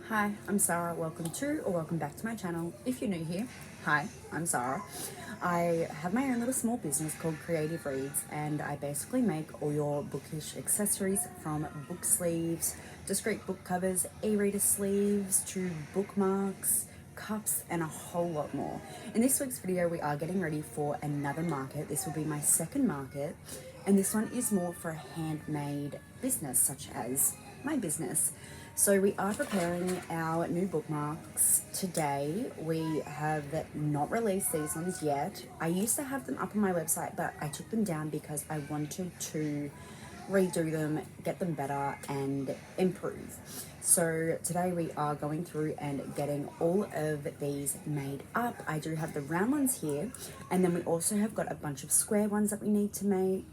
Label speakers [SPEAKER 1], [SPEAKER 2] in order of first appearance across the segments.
[SPEAKER 1] Hi, I'm Sara. Welcome to or welcome back to my channel. If you're new here, hi, I'm Sara. I have my own little small business called Creative Reads, and I basically make all your bookish accessories from book sleeves, discreet book covers, e-reader sleeves to bookmarks, cups, and a whole lot more. In this week's video, we are getting ready for another market. This will be my second market, and this one is more for a handmade business such as my business. So we are preparing our new bookmarks today. We have not released these ones yet. I used to have them up on my website, but I took them down because I wanted to redo them, get them better, and improve. So today we are going through and getting all of these made up. I do have the round ones here, and then we also have got a bunch of square ones that we need to make.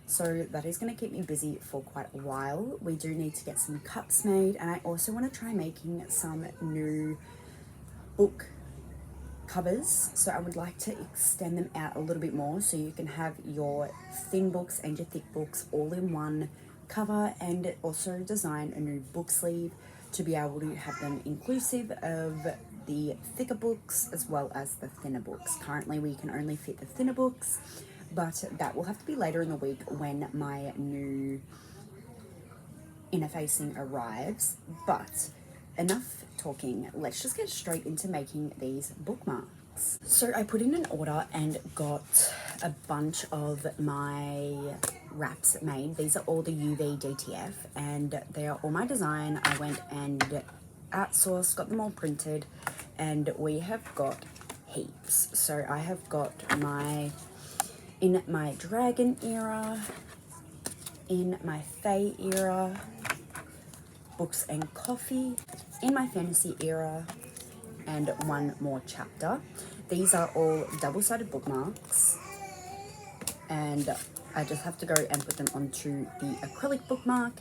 [SPEAKER 1] So that is going to keep me busy for quite a while. We do need to get some cups made, and I also want to try making some new book covers. So I would like to extend them out a little bit more so you can have your thin books and your thick books all in one cover, and also design a new book sleeve to be able to have them inclusive of the thicker books as well as the thinner books. Currently we can only fit the thinner books, but that will have to be later in the week when my new interfacing arrives. But enough talking, let's just get straight into making these bookmarks. So I put in an order and got a bunch of my wraps made. These are all the UV DTF, and they are all my design. I went and outsourced, got them all printed, and we have got heaps. So I have got in my dragon era, in my fae era, books and coffee, in my fantasy era, and one more chapter. These are all double-sided bookmarks, and I just have to go and put them onto the acrylic bookmark.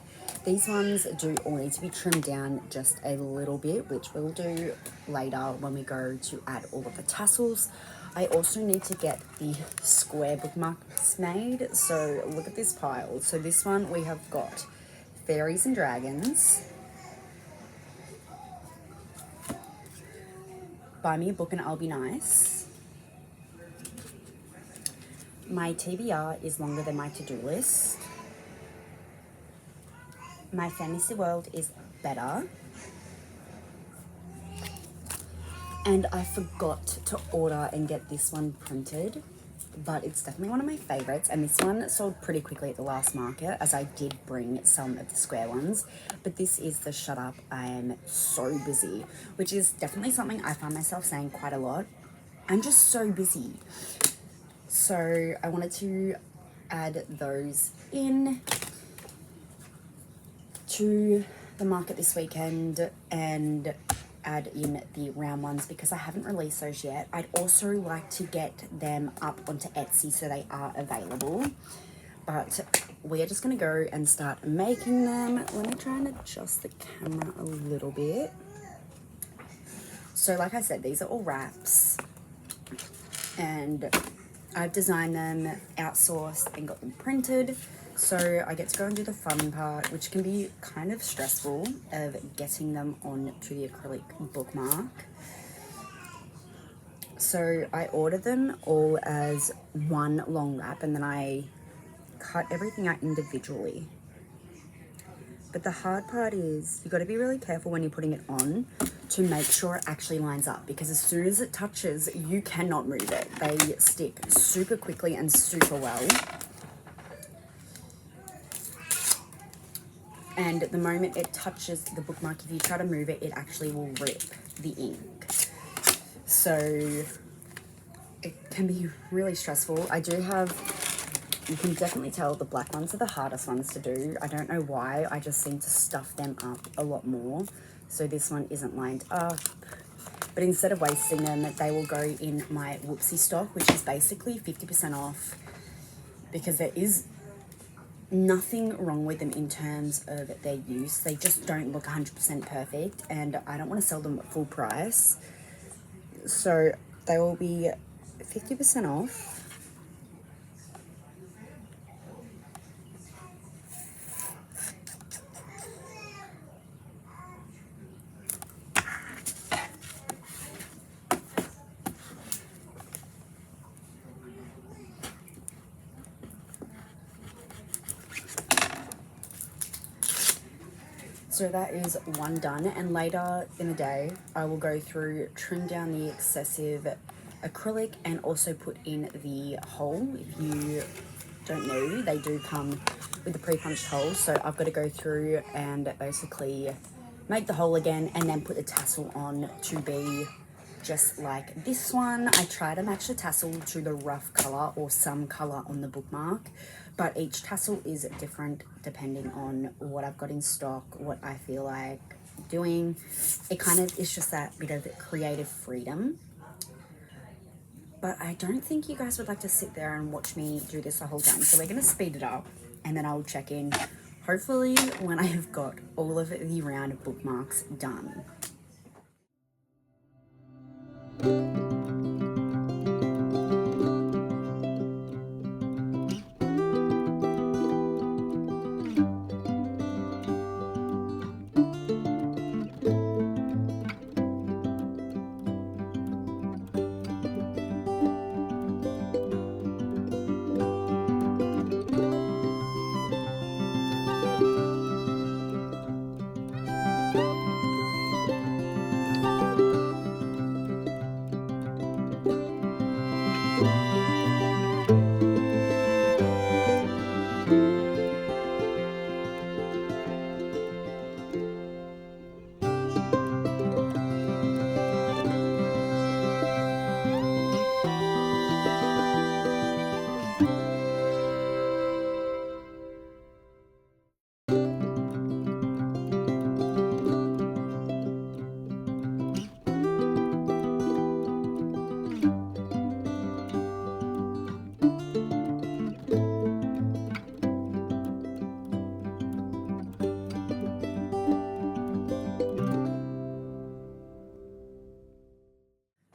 [SPEAKER 1] These ones do all need to be trimmed down just a little bit, which we'll do later when we go to add all of the tassels. I also need to get the square bookmarks made, so look at this pile. So this one we have got fairies and dragons, buy me a book and I'll be nice, my TBR is longer than my to-do list, my fantasy world is better, and I forgot to order and get this one printed, but it's definitely one of my favorites. And this one sold pretty quickly at the last market, as I did bring some of the square ones. But this is the Shut Up, I Am So Busy, which is definitely something I find myself saying quite a lot. I'm just so busy. So I wanted to add those in to the market this weekend and add in the round ones because I haven't released those yet. I'd also like to get them up onto Etsy so they are available, but we are just going to go and start making them. Let me try and adjust the camera a little bit. So like I said, these are all wraps, and I've designed them, outsourced, and got them printed. So I get to go and do the fun part, which can be kind of stressful, of getting them onto the acrylic bookmark. So I ordered them all as one long wrap, and then I cut everything out individually. But the hard part is you got to be really careful when you're putting it on to make sure it actually lines up, because as soon as it touches, you cannot move it. They stick super quickly and super well. And the moment it touches the bookmark, if you try to move it, it actually will rip the ink. So it can be really stressful. You can definitely tell the black ones are the hardest ones to do. I don't know why, I just seem to stuff them up a lot more. So this one isn't lined up. But instead of wasting them, they will go in my Whoopsie stock, which is basically 50% off, because there is nothing wrong with them in terms of their use. They just don't look 100% perfect, and I don't want to sell them at full price. So they will be 50% off. So that is one done, and later in the day I will go through, trim down the excessive acrylic and also put in the hole. If you don't know, they do come with the pre-punched holes, so I've got to go through and basically make the hole again and then put the tassel on to be just like this one. I try to match the tassel to the rough color or some color on the bookmark, but each tassel is different depending on what I've got in stock, what I feel like doing. It kind of is just that bit of creative freedom. But I don't think you guys would like to sit there and watch me do this the whole time, so we're going to speed it up and then I'll check in hopefully when I have got all of the round bookmarks done.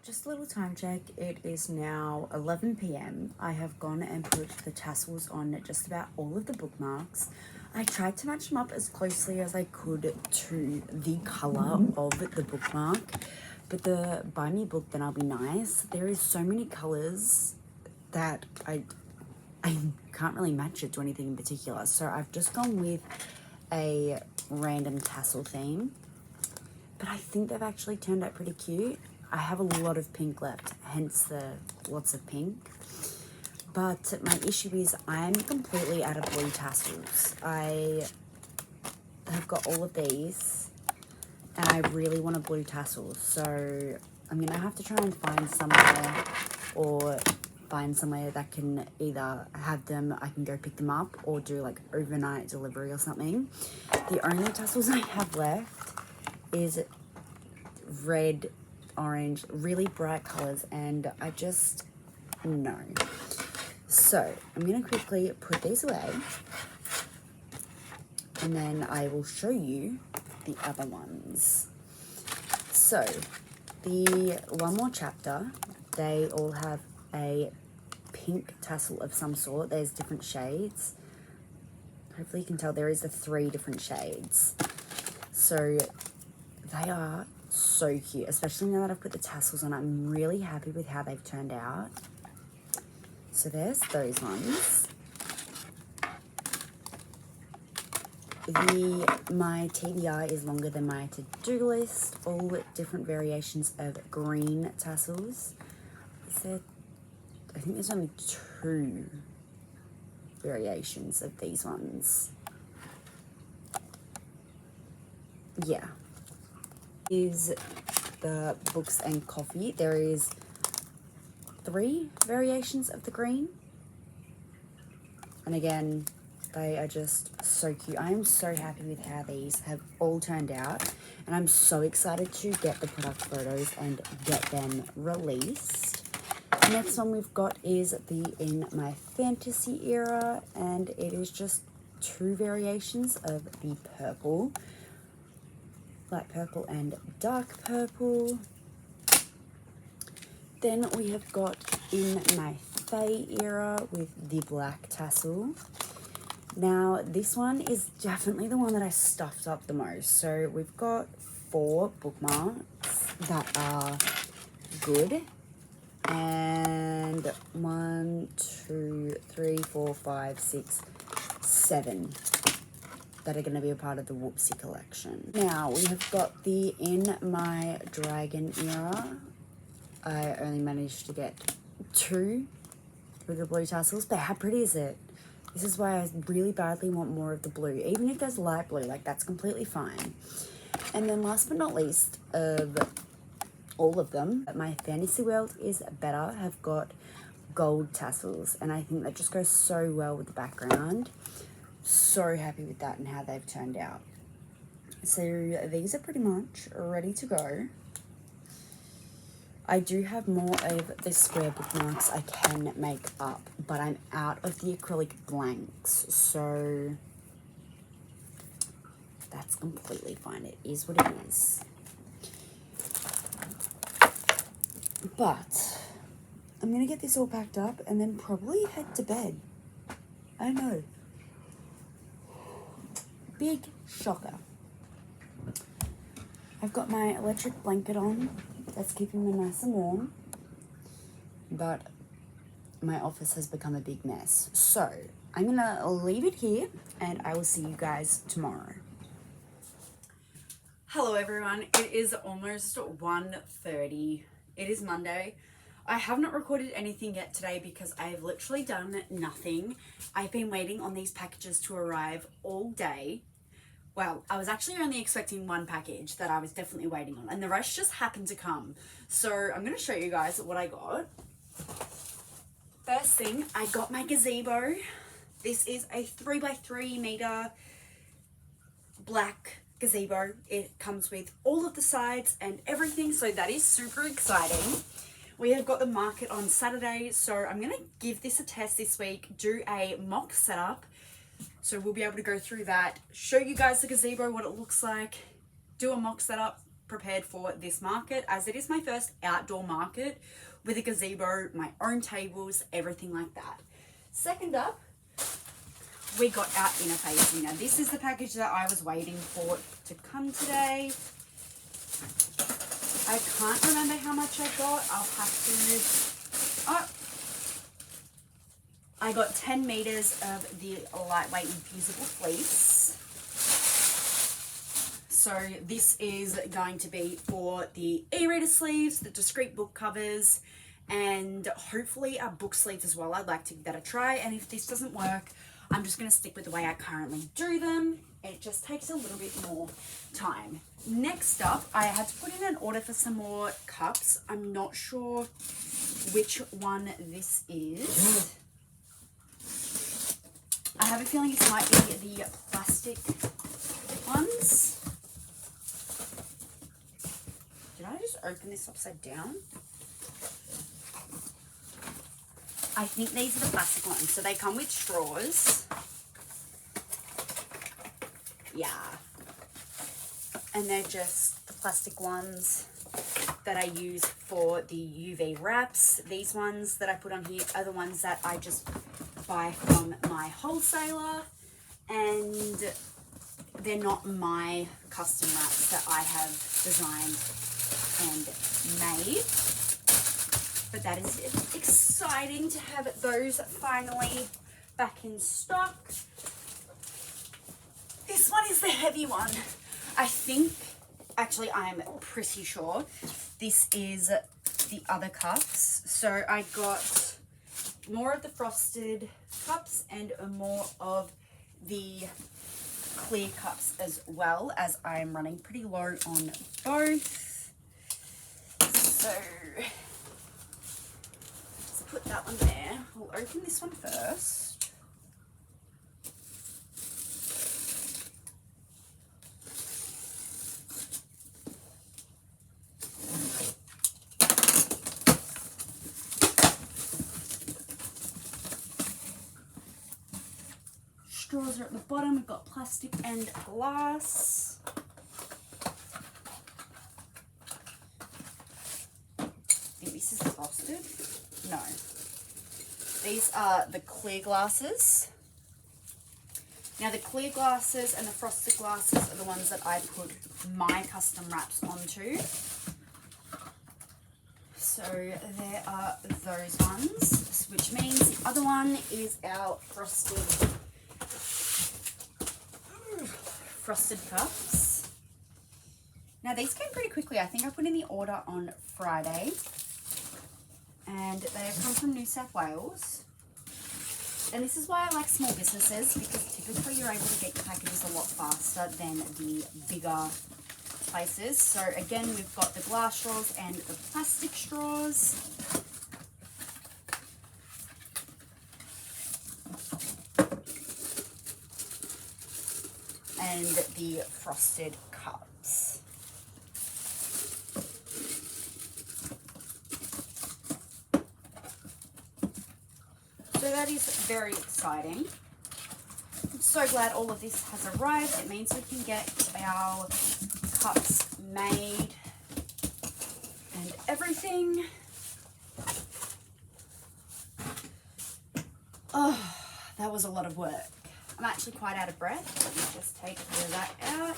[SPEAKER 1] Just a little time check. It is now 11 p.m. I have gone and put the tassels on just about all of the bookmarks. I tried to match them up as closely as I could to the color of the bookmark, but the Buy Me book, Then I'll Be Nice, there is so many colors that I can't really match it to anything in particular. So I've just gone with a random tassel theme, but I think they've actually turned out pretty cute. I have a lot of pink left, hence the lots of pink. But my issue is I'm completely out of blue tassels. I have got all of these and I really want a blue tassel. So I'm gonna have to try and find somewhere that can either have them, I can go pick them up, or do like overnight delivery or something. The only tassels I have left is red, orange, really bright colors, and I just no. So I'm gonna quickly put these away and then I will show you the other ones. So the one more chapter, they all have a pink tassel of some sort. There's different shades. Hopefully you can tell there is the 3 different shades. So they are so cute, especially now that I've put the tassels on. I'm really happy with how they've turned out. So there's those ones. My TBR is longer than my to-do list. All different variations of green tassels. I think there's only 2 variations of these ones. Yeah. Is the books and coffee. There is 3 variations of the green. And again, they are just so cute. I am so happy with how these have all turned out. And I'm so excited to get the product photos and get them released. The next one we've got is the In My Fantasy Era. And it is just 2 variations of the purple. Light purple and dark purple. Then we have got In My Fae Era with the black tassel. Now this one is definitely the one that I stuffed up the most. So we've got 4 bookmarks that are good. And 1, 2, 3, 4, 5, 6, 7 that are going to be a part of the Whoopsie collection. Now, we have got the In My Dragon Era. I only managed to get 2 with the blue tassels, but how pretty is it? This is why I really badly want more of the blue. Even if there's light blue, like, that's completely fine. And then last but not least of all of them, my Fantasy World is Better have got gold tassels, and I think that just goes so well with the background. So happy with that and how they've turned out. So these are pretty much ready to go. I do have more of the square bookmarks I can make up, but I'm out of the acrylic blanks, so that's completely fine. It is what it is. But I'm going to get this all packed up and then probably head to bed. I know. Big shocker. I've got my electric blanket on. That's keeping me nice and warm. But my office has become a big mess. So I'm going to leave it here and I will see you guys tomorrow. Hello everyone. It is almost 1:30. It is Monday. I have not recorded anything yet today because I've literally done nothing. I've been waiting on these packages to arrive all day. Well, I was actually only expecting 1 package that I was definitely waiting on, and the rest just happened to come. So I'm going to show you guys what I got. First thing, I got my gazebo. This is a 3x3 meter black gazebo. It comes with all of the sides and everything, so that is super exciting. We have got the market on Saturday, so I'm going to give this a test this week, do a mock setup. So we'll be able to go through that, show you guys the gazebo, what it looks like, do a mock setup prepared for this market, as it is my first outdoor market with a gazebo, my own tables, everything like that. Second up, we got our interfacing. Now this is the package that I was waiting for to come today. I can't remember how much I got. I'll have to... Oh, I got 10 meters of the lightweight infusible fleece. So this is going to be for the e-reader sleeves, the discreet book covers, and hopefully our book sleeves as well. I'd like to give that a try, and if this doesn't work, I'm just going to stick with the way I currently do them. It just takes a little bit more time. Next up, I had to put in an order for some more cups. I'm not sure which one this is. I have a feeling this might be the plastic ones. Did I just open this upside down? I think these are the plastic ones. So they come with straws. Yeah. And they're just the plastic ones that I use for the UV wraps. These ones that I put on here are the ones that I just buy from my wholesaler, and they're not my custom wraps that I have designed and made. But that is exciting to have those finally back in stock. This one is the heavy one. I think, actually I'm pretty sure this is the other cups. So I got more of the frosted cups and more of the clear cups as well, as I'm running pretty low on both. So let's put that one there. We'll open this one first. Straws are at the bottom. We've got plastic and glass. I think this is frosted. No. These are the clear glasses. Now the clear glasses and the frosted glasses are the ones that I put my custom wraps onto. So there are those ones, which means the other one is our frosted frosted cups. Now these came pretty quickly. I think I put in the order on Friday, and they have come from New South Wales. And this is why I like small businesses, because typically you're able to get your packages a lot faster than the bigger places. So again, we've got the glass straws and the plastic straws. And the frosted cups. So that is very exciting. I'm so glad all of this has arrived. It means we can get our cups made and everything. Oh, that was a lot of work. I'm actually quite out of breath. Let me just take all of that out.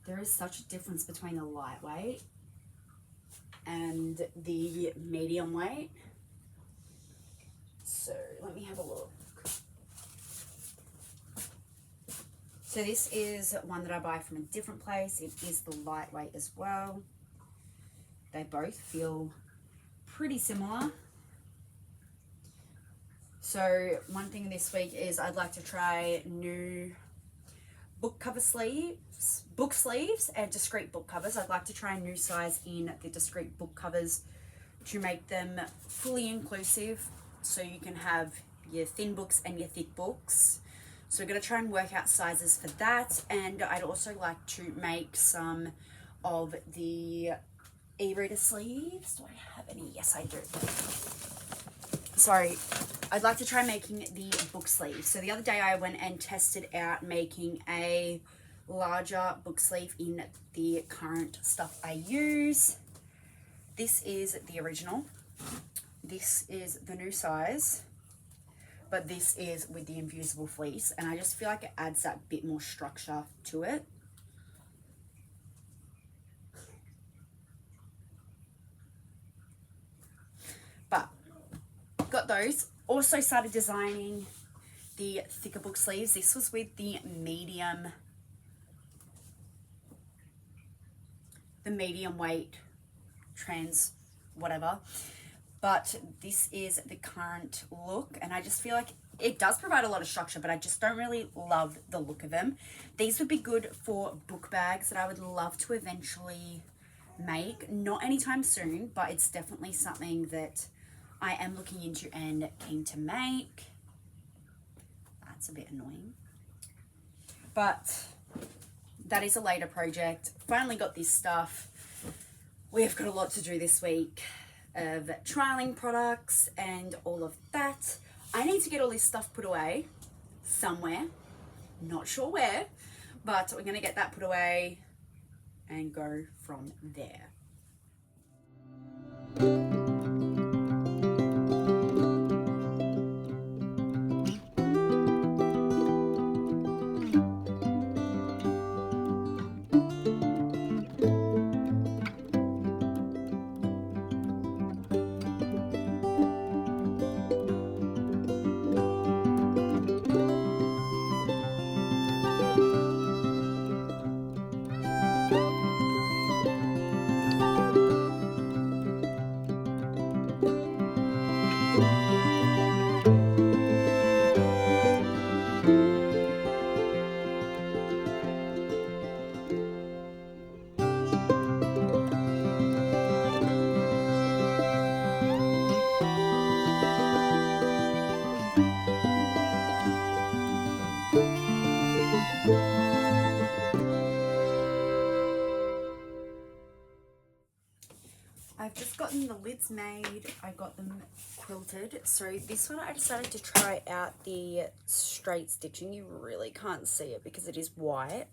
[SPEAKER 1] There is such a difference between the lightweight and the medium weight. So let me have a look. So this is one that I buy from a different place. It is the lightweight as well. They both feel pretty similar. So one thing this week is I'd like to try new book sleeves and discreet book covers. I'd like to try a new size in the discreet book covers to make them fully inclusive, so you can have your thin books and your thick books. So we're going to try and work out sizes for that. And I'd also like to make some of the e-reader sleeves. Do I have any? Yes, I do. Sorry. I'd like to try making the book sleeves. So the other day I went and tested out making a larger book sleeve in the current stuff I use. This is the original. This is the new size. But this is with the infusible fleece, and I just feel like it adds that bit more structure to it. But got those. Also started designing the thicker book sleeves. This was with the medium weight trans whatever. But this is the current look, and I just feel like it does provide a lot of structure, but I just don't really love the look of them. These would be good for book bags that I would love to eventually make. Not anytime soon, but it's definitely something that I am looking into and keen to make. That's a bit annoying. But that is a later project. Finally got this stuff. We've got a lot to do this week of trialing products and all of that. I need to get all this stuff put away somewhere, not sure where, but we're gonna get that put away and go from there. I've just gotten the lids made. I got them quilted. So this one I decided to try out the straight stitching. You really can't see it because it is white.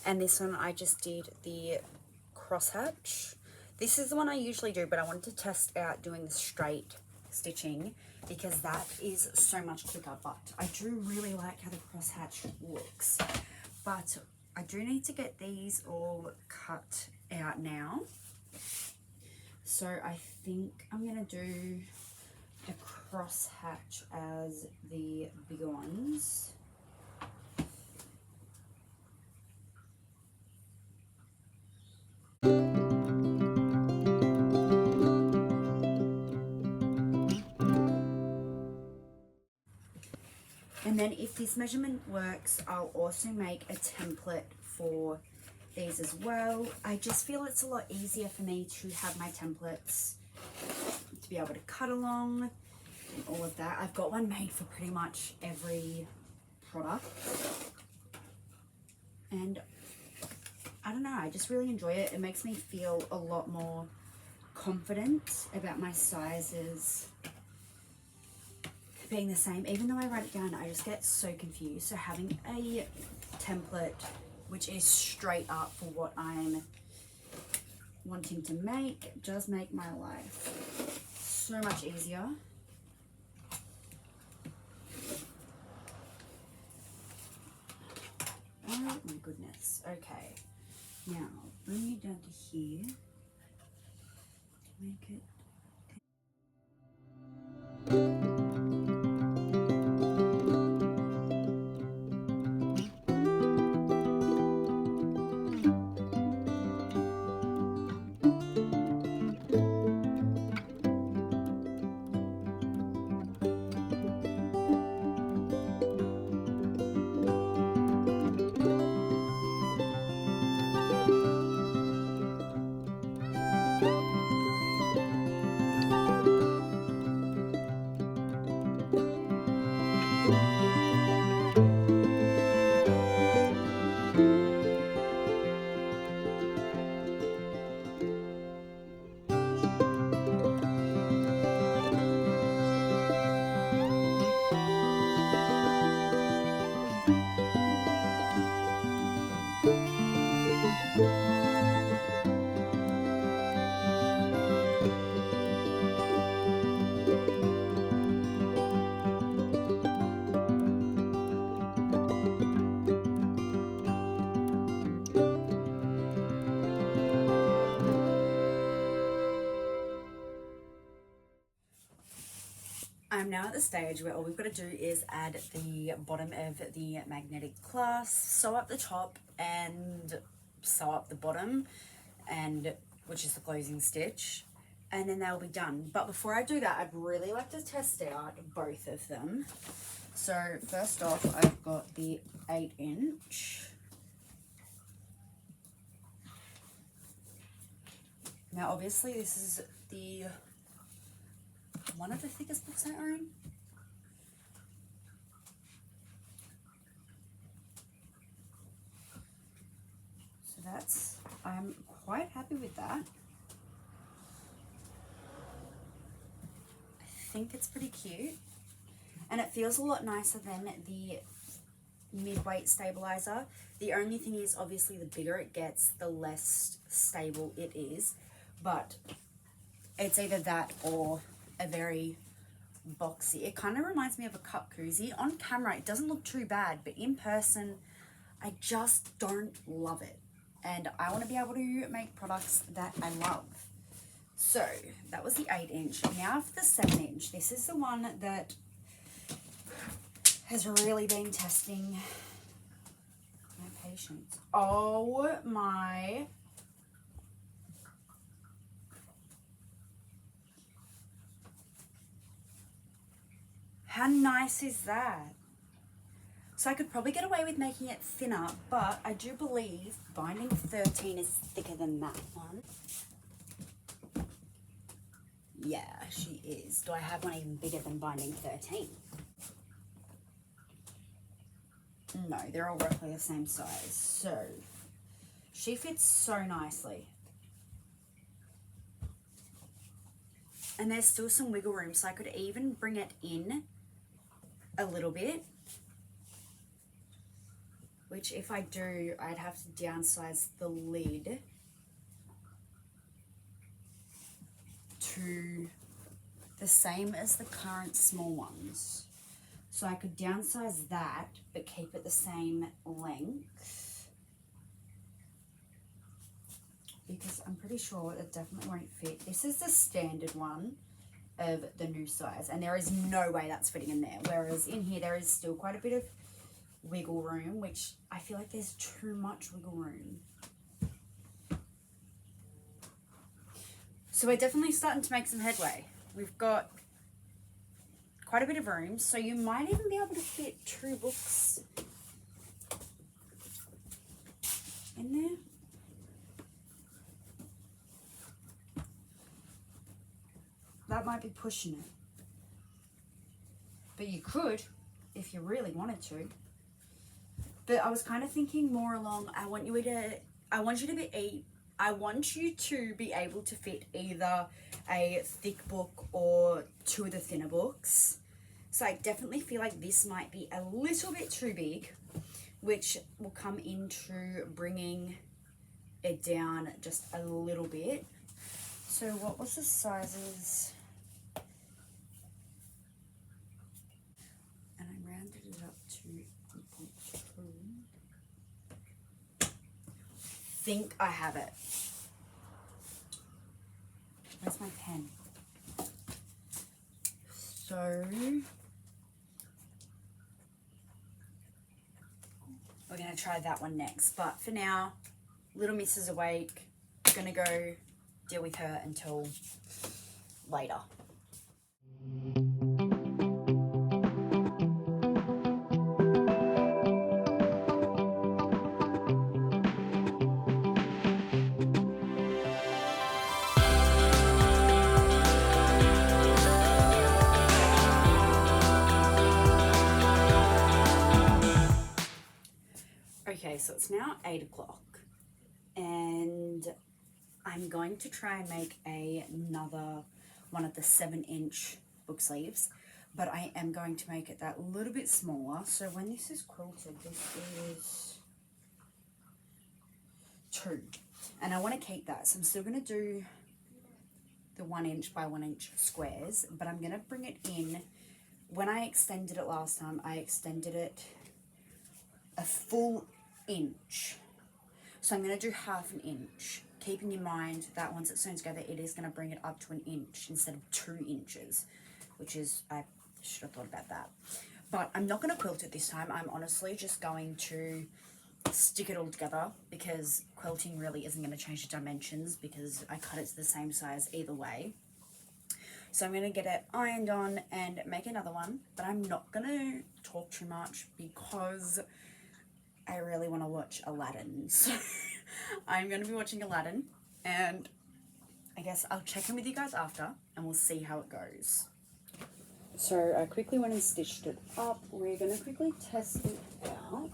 [SPEAKER 1] And this one I just did the crosshatch. This is the one I usually do, but I wanted to test out doing the straight stitching because that is so much quicker. But I do really like how the crosshatch looks. But I do need to get these all cut out now. So I think I'm gonna do a cross hatch as the bigger ones. And then if this measurement works, I'll also make a template for these as well. I just feel it's a lot easier for me to have my templates to be able to cut along and all of that. I've got one made for pretty much every product. And I don't know, I just really enjoy it. It makes me feel a lot more confident about my sizes being the same. Even though I write it down, I just get so confused. So having a template which is straight up for what I'm wanting to make does make my life so much easier. Oh my goodness. Okay, now bring it down to here. Make it. I'm now at the stage where all we've got to do is add the bottom of the magnetic clasp, sew up the top and sew up the bottom, and which is the closing stitch, and then they'll be done. But before I do that, I'd really like to test out both of them. So first off, I've got the 8-inch. Now obviously this is the one of the thickest books I own. So that's, I'm quite happy with that. I think it's pretty cute. And it feels a lot nicer than the mid-weight stabilizer. The only thing is obviously the bigger it gets, the less stable it is. But it's either that or a very boxy. It kind of reminds me of a cup koozie. On camera it doesn't look too bad, but in person I just don't love it, and I want to be able to make products that I love. So that was the 8-inch. Now for the 7-inch. This is the one that has really been testing my patience. Oh my. How nice is that? So I could probably get away with making it thinner, but I do believe binding 13 is thicker than that one. Yeah, she is. Do I have one even bigger than binding 13? No, they're all roughly the same size. So she fits so nicely. And there's still some wiggle room, so I could even bring it in a little bit, which if I do, I'd have to downsize the lid to the same as the current small ones. So I could downsize that, but keep it the same length. because I'm pretty sure it definitely won't fit. This is the standard one of the new size, and there is no way that's fitting in there. Whereas in here, there is still quite a bit of wiggle room, which I feel like there's too much wiggle room. So we're definitely starting to make some headway. We've got quite a bit of room, so you might even be able to fit 2 books in there. That might be pushing it. But you could, if you really wanted to. But I was kind of thinking more along, I want you to be able to fit either a thick book or 2 of the thinner books. So I definitely feel like this might be a little bit too big, which will come into bringing it down just a little bit. So what was the sizes? And I rounded it up to 1.2. Think I have it. Where's my pen? So we're gonna try that one next. But for now, little miss is awake. I'm gonna go deal with her until later. Okay, so it's now 8 o'clock and I'm going to try and make another one of the 7-inch book sleeves, but I am going to make it that little bit smaller. So when this is quilted, this is 2, and I want to keep that. So I'm still going to do the 1-inch by 1-inch squares, but I'm going to bring it in. When I extended it last time, I extended it a full inch. So I'm going to do half an inch, keeping in mind that once it's sewn together, it is going to bring it up to 1 inch instead of 2 inches, which is, I should have thought about that. But I'm not going to quilt it this time. I'm honestly just going to stick it all together, because quilting really isn't going to change the dimensions because I cut it to the same size either way. So I'm going to get it ironed on and make another one, but I'm not going to talk too much because I really want to watch Aladdin. So I'm going to be watching Aladdin, and I guess I'll check in with you guys after and we'll see how it goes. So I quickly went and stitched it up. We're going to quickly test it out.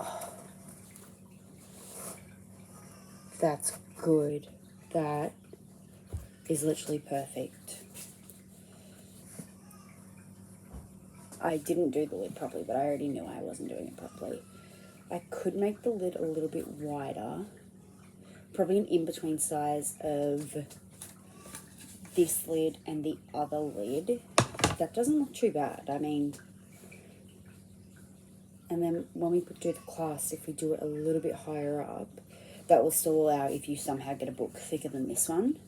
[SPEAKER 1] Oh, that's good. That is literally perfect. I didn't do the lid properly, but I already knew I wasn't doing it properly. I could make the lid a little bit wider, probably an in-between size of this lid and the other lid. That doesn't look too bad. I mean, and then when we do the clasp, if we do it a little bit higher up, that will still allow if you somehow get a book thicker than this one.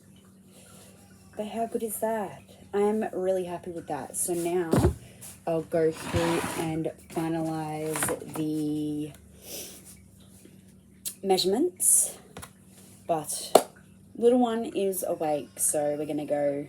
[SPEAKER 1] But how good is that? I am really happy with that. So now I'll go through and finalize the measurements, but little one is awake, so we're gonna go.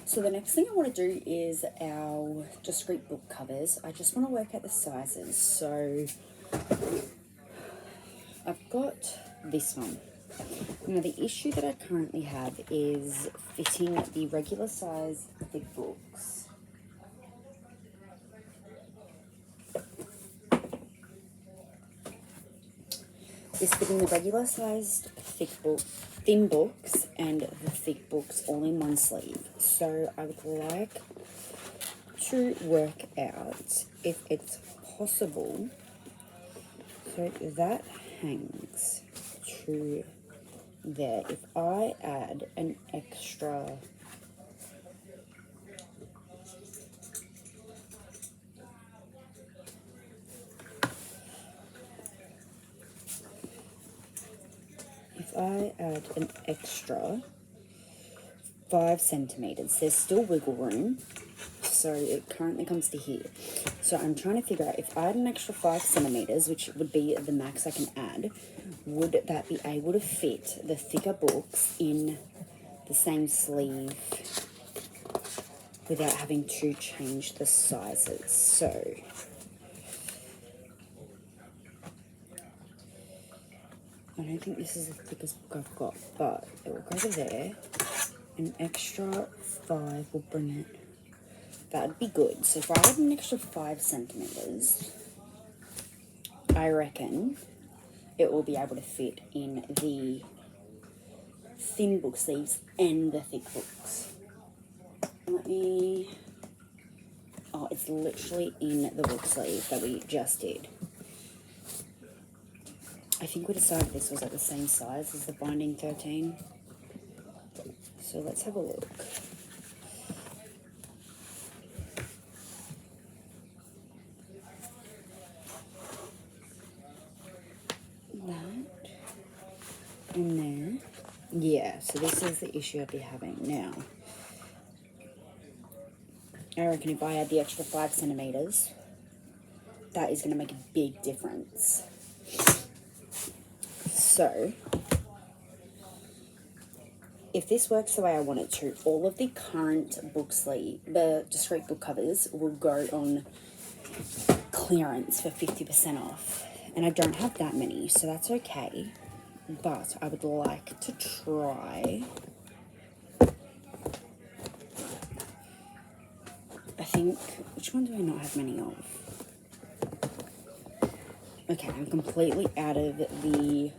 [SPEAKER 1] So the next thing I want to do is our discrete book covers. I just want to work out the sizes. So I've got this one. Now the issue that I currently have is fitting the regular size thick books. Is fitting the regular sized thin books and the thick books all in one sleeve. So I would like to work out if it's possible. So that hangs to there. If I add an extra if I add an extra 5 centimeters, there's still wiggle room, so it currently comes to here. So I'm trying to figure out if I add an extra 5 centimeters, which would be the max I can add, would that be able to fit the thicker books in the same sleeve without having to change the sizes? So I don't think this is the thickest book I've got, but it will go over there. An extra 5 will bring it. That would be good. So if I had an extra 5 centimeters, I reckon it will be able to fit in the thin book sleeves and the thick books. Let me... Oh, it's literally in the book sleeve that we just did. I think we decided this was at the same size as the binding 13. So let's have a look. That and there. Yeah, so this is the issue I'd be having now. I reckon if I add the extra 5 centimeters, that is going to make a big difference. So, if this works the way I want it to, all of the current the discrete book covers will go on clearance for 50% off. And I don't have that many, so that's okay. But I would like to try... I think... Which one do I not have many of? Okay, I'm completely out of the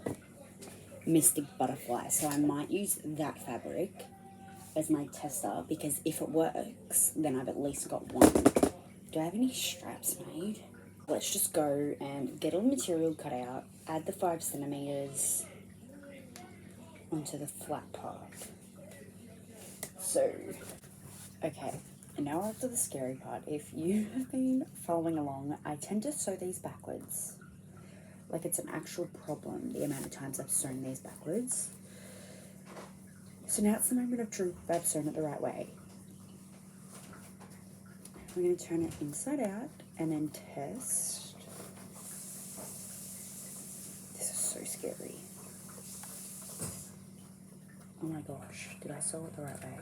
[SPEAKER 1] Mystic Butterfly, so I might use that fabric as my tester, because if it works, then I've at least got one. Do I have any straps made? Let's just go and get all the material cut out, add the 5 centimeters onto the flat part. So, okay, and now we're up to the scary part. If you have been following along, I tend to sew these backwards. Like, it's an actual problem, the amount of times I've sewn these backwards. So now it's the moment of truth that I've sewn it the right way. We're going to turn it inside out and then test. This is so scary. Oh my gosh, did I sew it the right way?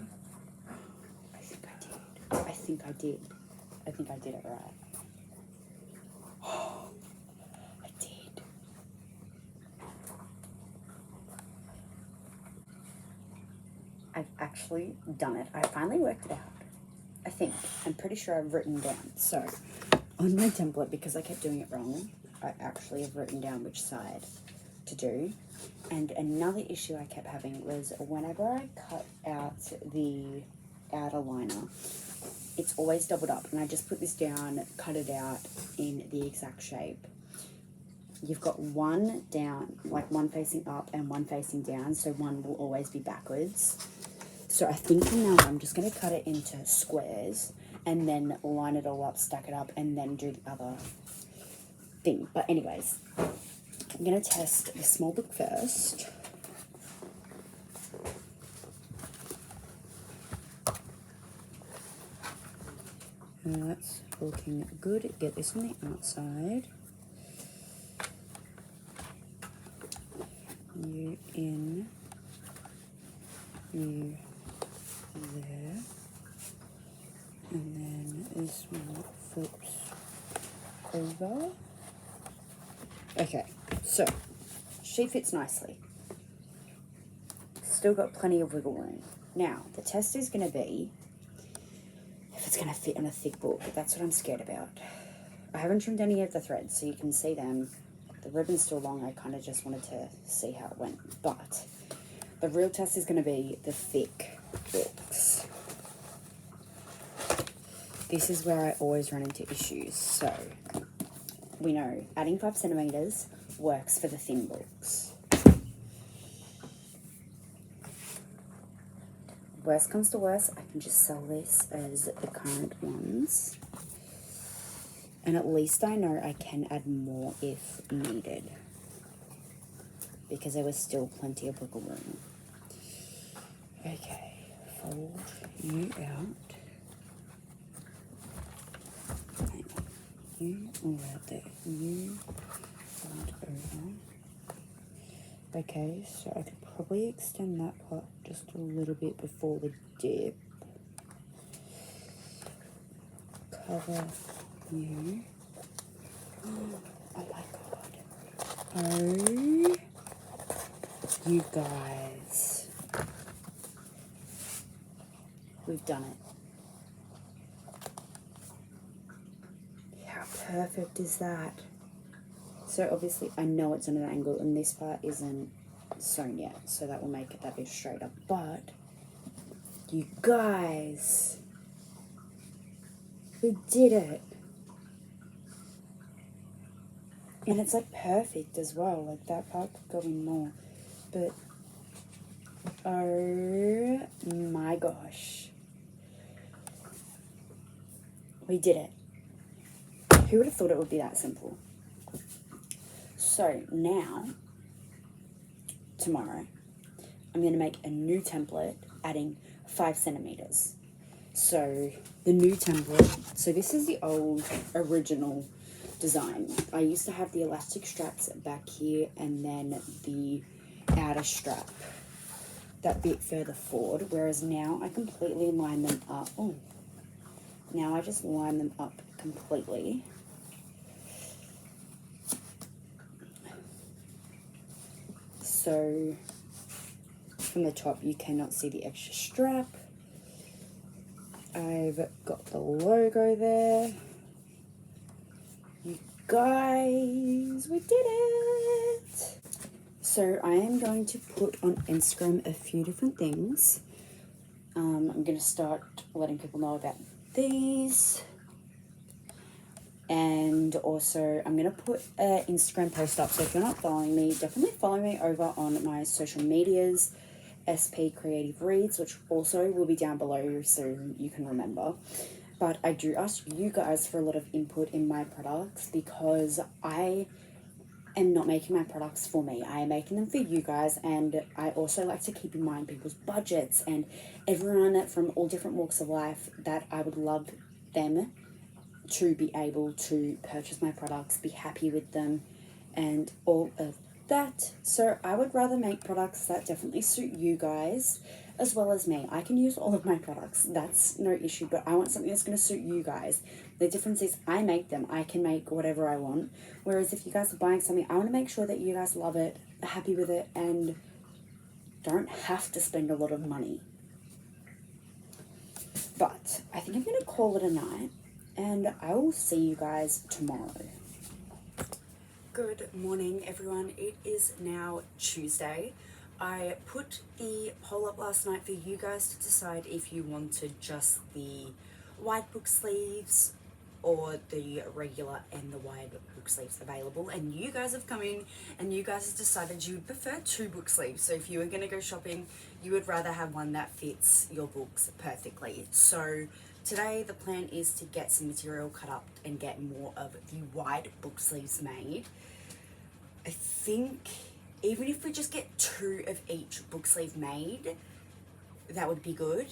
[SPEAKER 1] I think I did. I think I did. I think I did it right. I did. I've actually done it. I finally worked it out. I think. I'm pretty sure I've written down. So, on my template, because I kept doing it wrong, I actually have written down which side to do. And another issue I kept having was whenever I cut out the outer liner, it's always doubled up. And I just put this down, cut it out in the exact shape. You've got one down, like one facing up and one facing down, so one will always be backwards. So I think from now on, I'm just going to cut it into squares and then line it all up, stack it up, and then do the other thing. But anyways, I'm going to test the small book first. And that's looking good. Get this on the outside. You in, you there, and then this one flips over. Okay, so she fits nicely. still got plenty of wiggle room. Now, the test is going to be if it's going to fit on a thick book. That's what I'm scared about. I haven't trimmed any of the threads, so you can see them. The ribbon's still long. I kind of just wanted to see how it went. But the real test is going to be the thick books. This is where I always run into issues. So we know adding 5 centimeters works for the thin books. Worst comes to worst, I can just sell this as the current ones. And at least I know I can add more if needed, because there was still plenty of wiggle room. Okay, fold you out. Hang on. You all right there. You fold over. Okay, so I could probably extend that part just a little bit before the dip. Cover you. Oh my god. Oh, you guys. We've done it. How perfect is that? So obviously I know it's on an angle and this part isn't sewn yet, so that will make it that bit straighter. But you guys, we did it. And it's like perfect as well. Like that part could go in more. But oh my gosh. We did it. Who would have thought it would be that simple? So now, tomorrow, I'm going to make a new template adding 5 centimeters. So the new template, so this is the old original design. I used to have the elastic straps back here and then the outer strap that bit further forward, whereas now I completely line them up. Oh, now I just line them up completely. So from the top you cannot see the extra strap. I've got the logo there. You guys, we did it! So I am going to put on Instagram a few different things. I'm going to start letting people know about these. And also, I'm going to put an Instagram post up. So if you're not following me, definitely follow me over on my social medias, SP Creative Reads, which also will be down below so you can remember. But I do ask you guys for a lot of input in my products because I am not making my products for me. I am making them for you guys, and I also like to keep in mind people's budgets and everyone from all different walks of life that I would love them to be able to purchase my products, be happy with them, and all of that. So I would rather make products that definitely suit you guys as well as me. I can use all of my products, that's no issue, but I want something that's going to suit you guys. The difference is I make them. I can make whatever I want, whereas if you guys are buying something, I want to make sure that you guys love it, are happy with it, and don't have to spend a lot of money. But I think I'm going to call it a night, and I will see you guys tomorrow. Good morning, everyone. It is now Tuesday. I put the poll up last night for you guys to decide if you wanted just the wide book sleeves or the regular and the wide book sleeves available, and you guys have come in and you guys have decided you would prefer 2 book sleeves. So if you were going to go shopping, you would rather have one that fits your books perfectly. So today the plan is to get some material cut up and get more of the wide book sleeves made. I think even if we just get 2 of each book sleeve made, that would be good.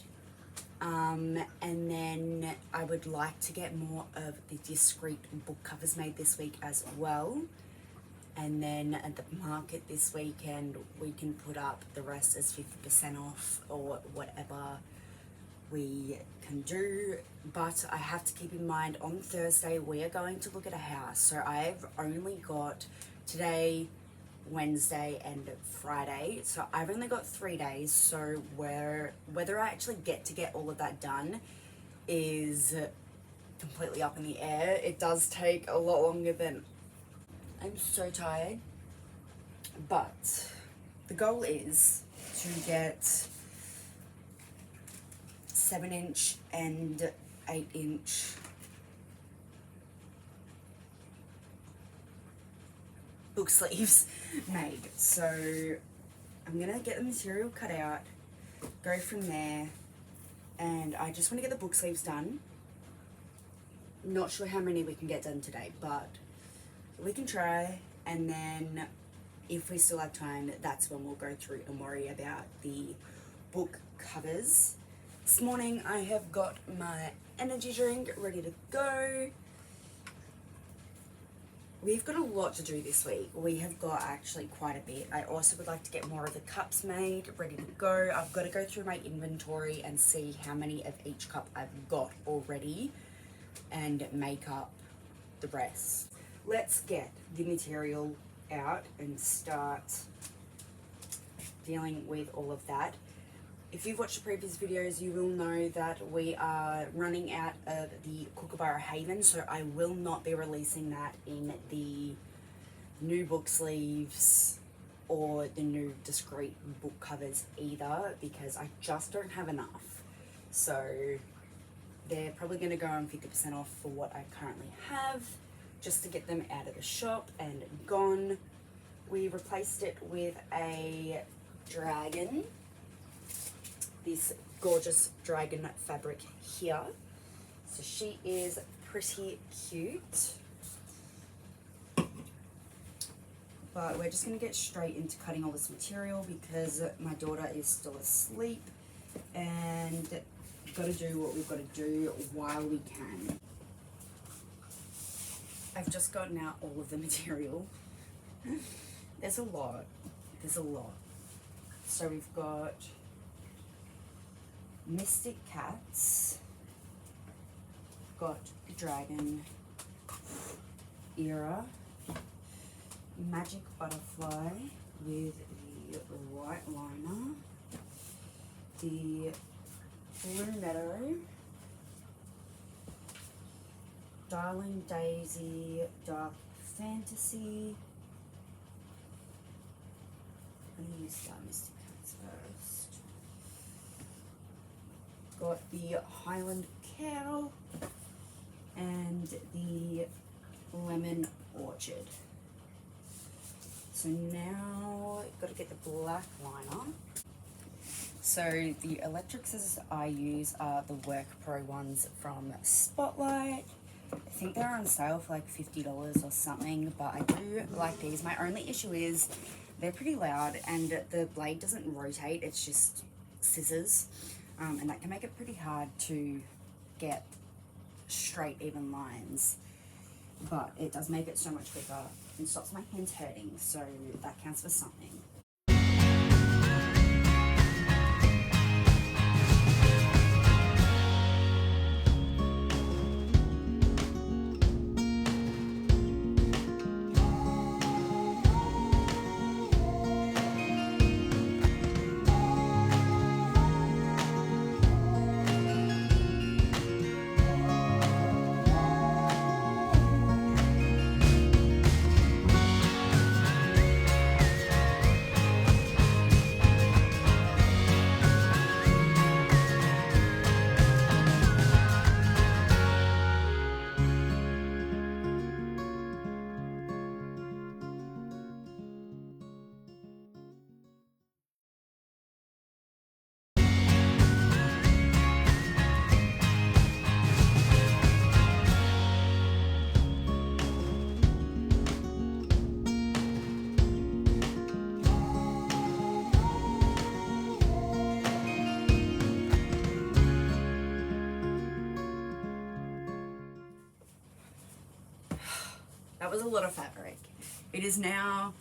[SPEAKER 1] And then I would like to get more of the discreet book covers made this week as well. And then at the market this weekend, we can put up the rest as 50% off or whatever we can do. But I have to keep in mind on Thursday we are going to look at a house. So I've only got today, Wednesday and Friday, so I've only got 3 days, so whether I actually get all of that done is completely up in the air. It does take a lot longer than... I'm so tired, but the goal is to get 7-inch and 8-inch book sleeves made. So I'm gonna get the material cut out, go from there, and I just want to get the book sleeves done. Not sure how many we can get done today, but we can try, and then if we still have time, that's when we'll go through and worry about the book covers. This morning I have got my energy drink ready to go. We've got a lot to do this week. We have got actually quite a bit. I also would like to get more of the cups made, ready to go. I've got to go through my inventory and see how many of each cup I've got already and make up the rest. Let's get the material out and start dealing with all of that. If you've watched the previous videos, you will know that we are running out of the Kookaburra Haven, so I will not be releasing that in the new book sleeves or the new discreet book covers either, because I just don't have enough. So they're probably going to go on 50% off for what I currently have, just to get them out of the shop and gone. We replaced it with a dragon. This gorgeous dragon fabric here. So she is pretty cute. But we're just going to get straight into cutting all this material because my daughter is still asleep and we've got to do what we've got to do while we can. I've just gotten out all of the material. There's a lot. There's a lot. So we've got Mystic Cats, got Dragon, Era, Magic Butterfly with the white liner, the Blue Meadow, Darling Daisy, Dark Fantasy. I'm going to use Star Mystic Cats first. Got the Highland Cow and the Lemon Orchard. So now got to get the black liner. So the electric scissors I use are the Work Pro ones from Spotlight. I think they're on sale for like $50 or something, but I do like these. My only issue is they're pretty loud and the blade doesn't rotate, it's just scissors. And that can make it pretty hard to get straight, even lines. But it does make it so much quicker and stops my hands hurting, so that counts for something. That was a lot of fabric. It is now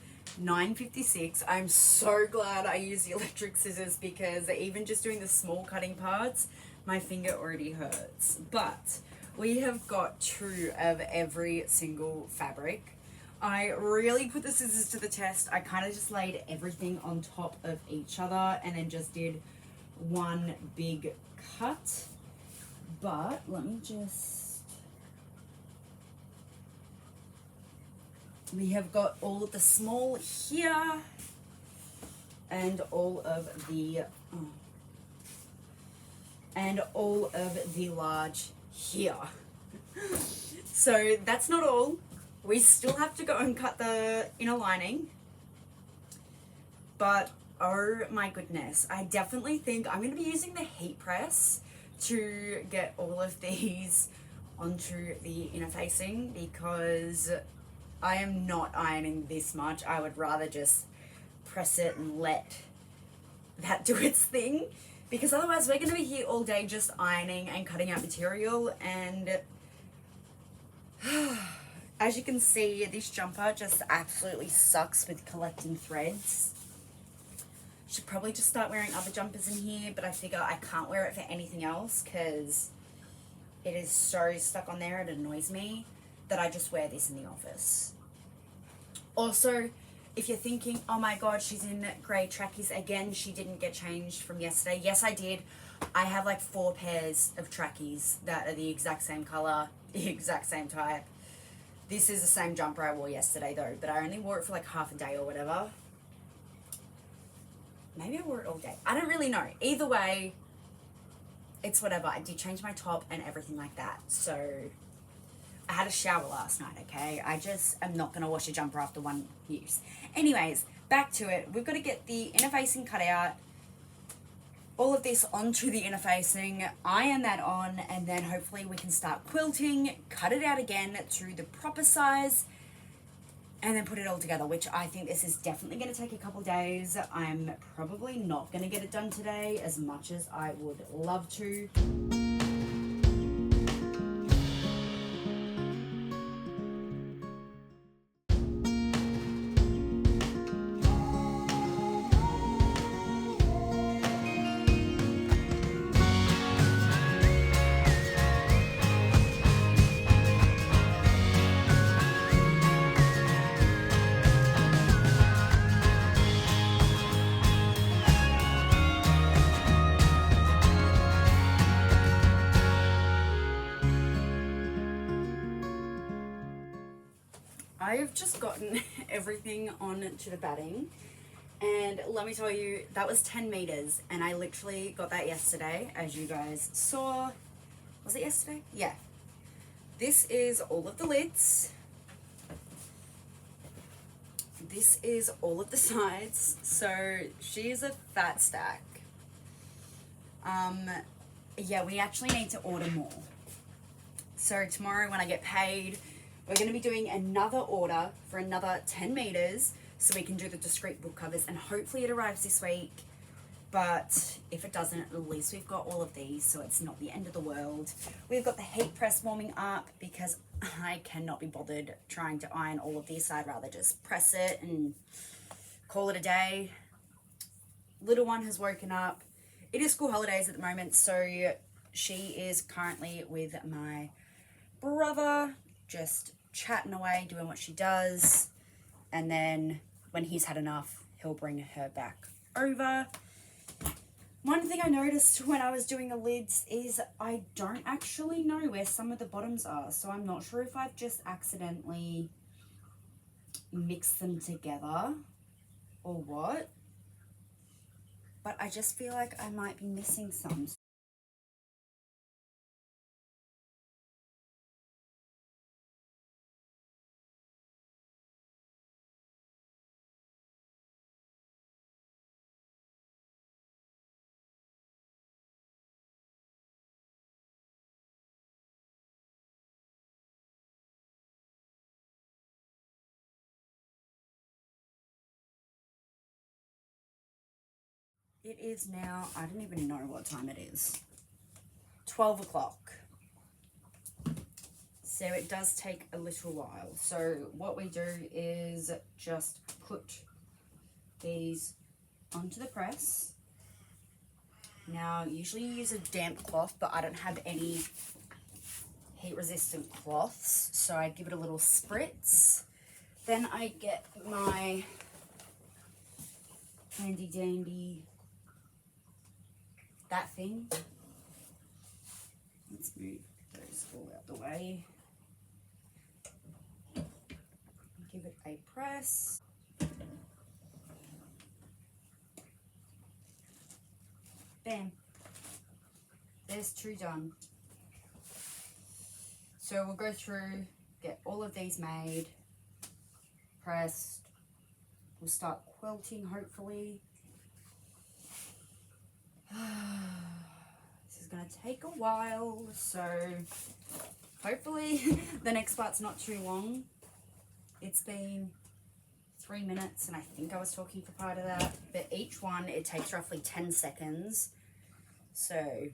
[SPEAKER 1] 9:56. I'm so glad I used the electric scissors because even just doing the small cutting parts, my finger already hurts. But we have got two of every single fabric. I really put the scissors to the test. I kind of just laid everything on top of each other and then just did one big cut. But let me just... We have got all of the small here and all of the large here. So that's not all. We still have to go and cut the inner lining. But oh my goodness, I definitely think I'm going to be using the heat press to get all of these onto the inner facing, because I am not ironing this much. I would rather just press it and let that do its thing, because otherwise we're going to be here all day just ironing and cutting out material. And as you can see, this jumper just absolutely sucks with collecting threads. Should probably just start wearing other jumpers in here, but I figure I can't wear it for anything else because it is so stuck on there, it annoys me, that I just wear this in the office. Also, if you're thinking, oh my god, she's in grey trackies again, she didn't get changed from yesterday. Yes, I did. I have like 4 pairs of trackies that are the exact same colour, the exact same type. This is the same jumper I wore yesterday though, but I only wore it for like half a day or whatever. Maybe I wore it all day. I don't really know. Either way, it's whatever. I did change my top and everything like that. So I had a shower last night, okay? I just am not going to wash a jumper after one use. Anyways, back to it. We've got to get the inner facing cut out. All of this onto the inner facing, iron that on, and then hopefully we can start quilting, cut it out again to the proper size, and then put it all together, which I think this is definitely going to take a couple days. I'm probably not going to get it done today as much as I would love to. I've just gotten everything onto the batting, and let me tell you, that was 10 meters, and I literally got that yesterday, as you guys saw. Was it yesterday? Yeah. This is all of the lids. This is all of the sides. So she is a fat stack. Yeah, we actually need to order more. So tomorrow when I get paid, we're going to be doing another order for another 10 meters so we can do the discreet book covers, and hopefully it arrives this week. But if it doesn't, at least we've got all of these, so it's not the end of the world. We've got the heat press warming up because I cannot be bothered trying to iron all of this. I'd rather just press it and call it a day. Little one has woken up. It is school holidays at the moment, so she is currently with my brother, just chatting away, doing what she does. And then when he's had enough, he'll bring her back over. One thing I noticed when I was doing the lids is I don't actually know where some of the bottoms are. So I'm not sure if I've just accidentally mixed them together or what. But I just feel like I might be missing some. It is now, I don't even know what time it is. 12 o'clock. So it does take a little while. So what we do is just put these onto the press. Now, usually you use a damp cloth, but I don't have any heat resistant cloths. So I give it a little spritz Then I get my handy dandy, that thing. Let's move those all out the way. Give it a press. Bam. There's 2 done. So we'll go through, get all of these made, pressed. We'll start quilting, hopefully. This is going to take a while, so hopefully the next part's not too long. It's been 3 minutes, and I think I was talking for part of that, but each one, it takes roughly 10 seconds. So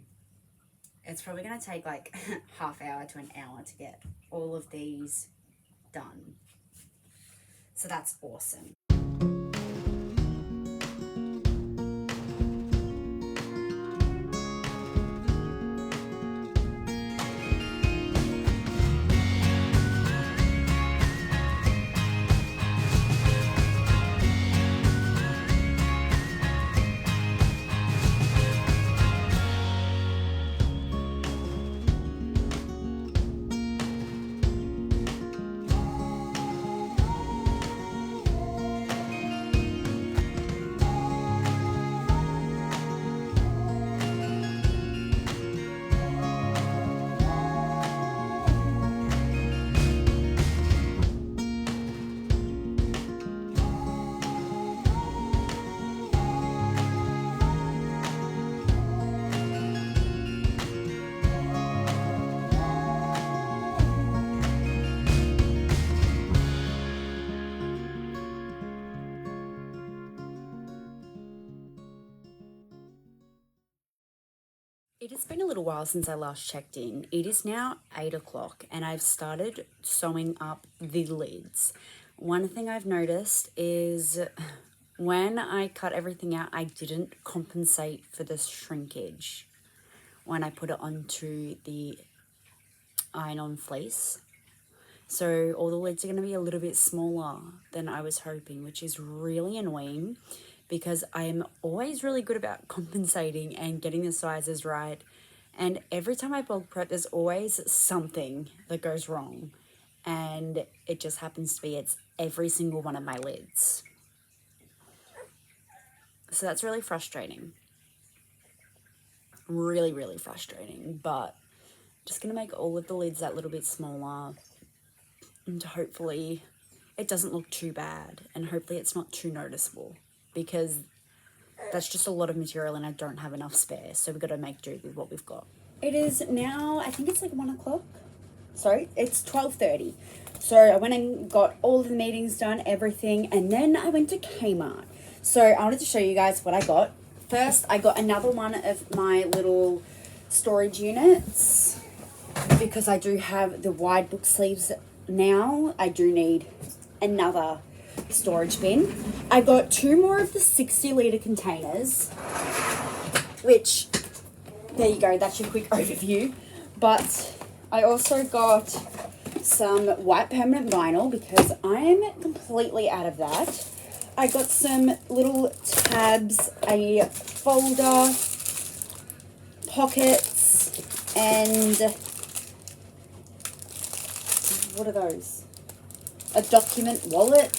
[SPEAKER 1] it's probably going to take like half hour to an hour to get all of these done. So that's awesome. It has been a little while since I last checked in. It is now 8 o'clock and I've started sewing up the lids. One thing I've noticed is when I cut everything out, I didn't compensate for the shrinkage when I put it onto the iron-on fleece. So all the lids are going to be a little bit smaller than I was hoping, which is really annoying because I'm always really good about compensating and getting the sizes right. And every time I bulk prep, there's always something that goes wrong. And it just happens to be it's every single one of my lids. So that's really frustrating. Really, really frustrating. But just going to make all of the lids that little bit smaller. And hopefully it doesn't look too bad. And hopefully it's not too noticeable. Because that's just a lot of material and I don't have enough spare. So we've got to make do with what we've got. It is now, I think it's like 1 o'clock. Sorry, it's 12:30. So I went and got all of the meetings done, everything. And then I went to Kmart. So I wanted to show you guys what I got. First, I got another one of my little storage units. Because I do have the wide book sleeves now. I do need another storage bin. I got 2 more of the 60-litre containers, which, there you go, that's your quick overview. But I also got some white permanent vinyl because I am completely out of that. I got some little tabs, a folder, pockets, and what are those? A document wallet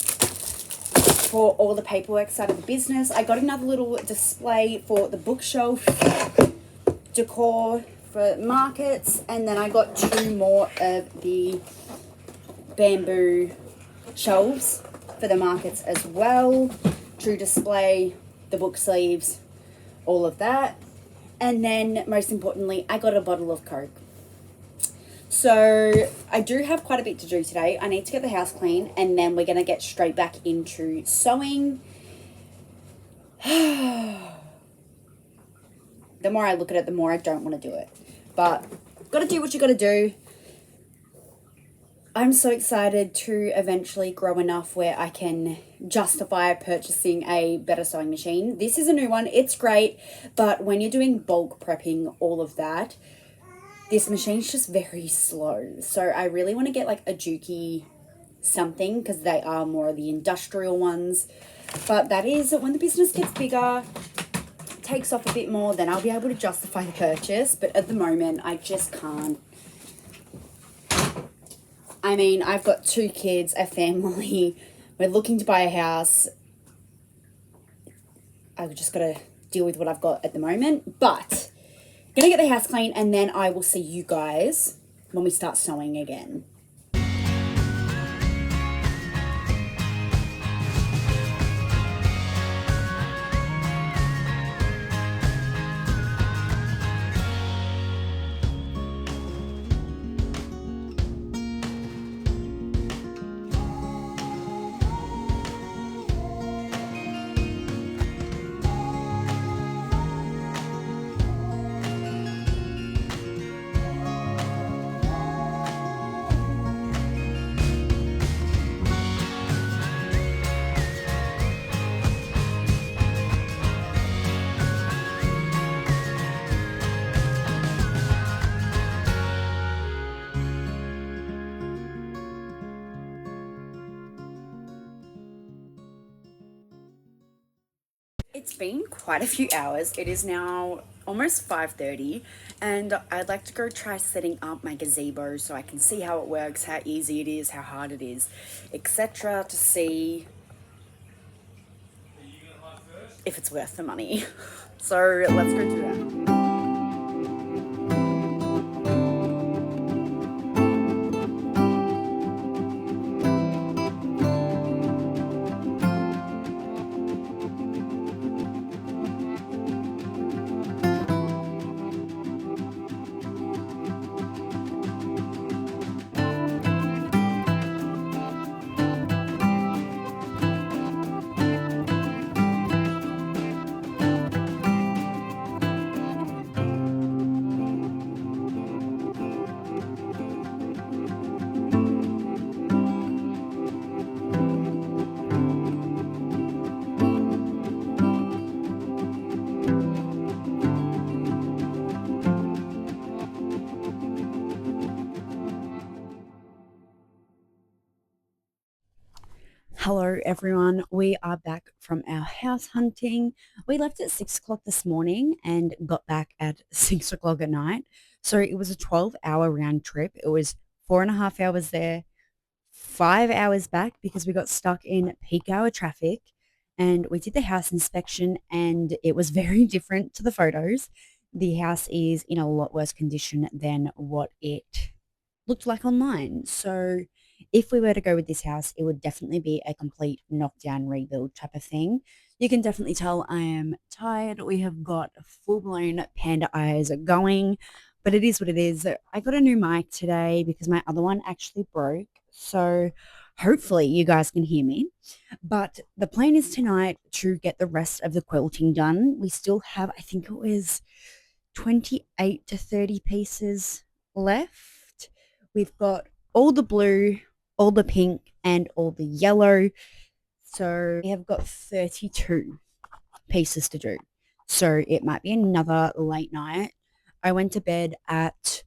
[SPEAKER 1] for all the paperwork side of the business. I got another little display for the bookshelf decor for markets, and then I got 2 more of the bamboo shelves for the markets as well to display the book sleeves, all of that. And then most importantly, I got a bottle of Coke. So I do have quite a bit to do today. I need to get the house clean and then we're going to get straight back into sewing. The more I look at it, the more I don't want to do it. But got to do what you got to do. I'm so excited to eventually grow enough where I can justify purchasing a better sewing machine. This is a new one. It's great. But when you're doing bulk prepping, all of that, this machine's just very slow. So I really want to get like a Juki something because they are more of the industrial ones. But that is when the business gets bigger, takes off a bit more, then I'll be able to justify the purchase. But at the moment, I just can't. I mean, I've got 2 kids, a family. We're looking to buy a house. I've just got to deal with what I've got at the moment. But gonna get the house clean, and then I will see you guys when we start sewing again. It's been quite a few hours. It is now almost 5:30, and I'd like to go try setting up my gazebo so I can see how it works, how easy it is, how hard it is, etc. to see if it's worth the money. So let's go do that. Hello, everyone. We are back from our house hunting. We left at 6 o'clock this morning and got back at 6 o'clock at night. So it was a 12-hour round trip. It was 4.5 hours there, 5 hours back because we got stuck in peak hour traffic. And we did the house inspection, and it was very different to the photos. The house is in a lot worse condition than what it looked like online. So if we were to go with this house, it would definitely be a complete knockdown rebuild type of thing. You can definitely tell I am tired. We have got full-blown panda eyes going, but it is what it is. I got a new mic today because my other one actually broke. So hopefully you guys can hear me. But the plan is tonight to get the rest of the quilting done. We still have, I think it was 28 to 30 pieces left. We've got all the blue, all the pink, and all the yellow. So we have got 32 pieces to do. So it might be another late night. I went to bed at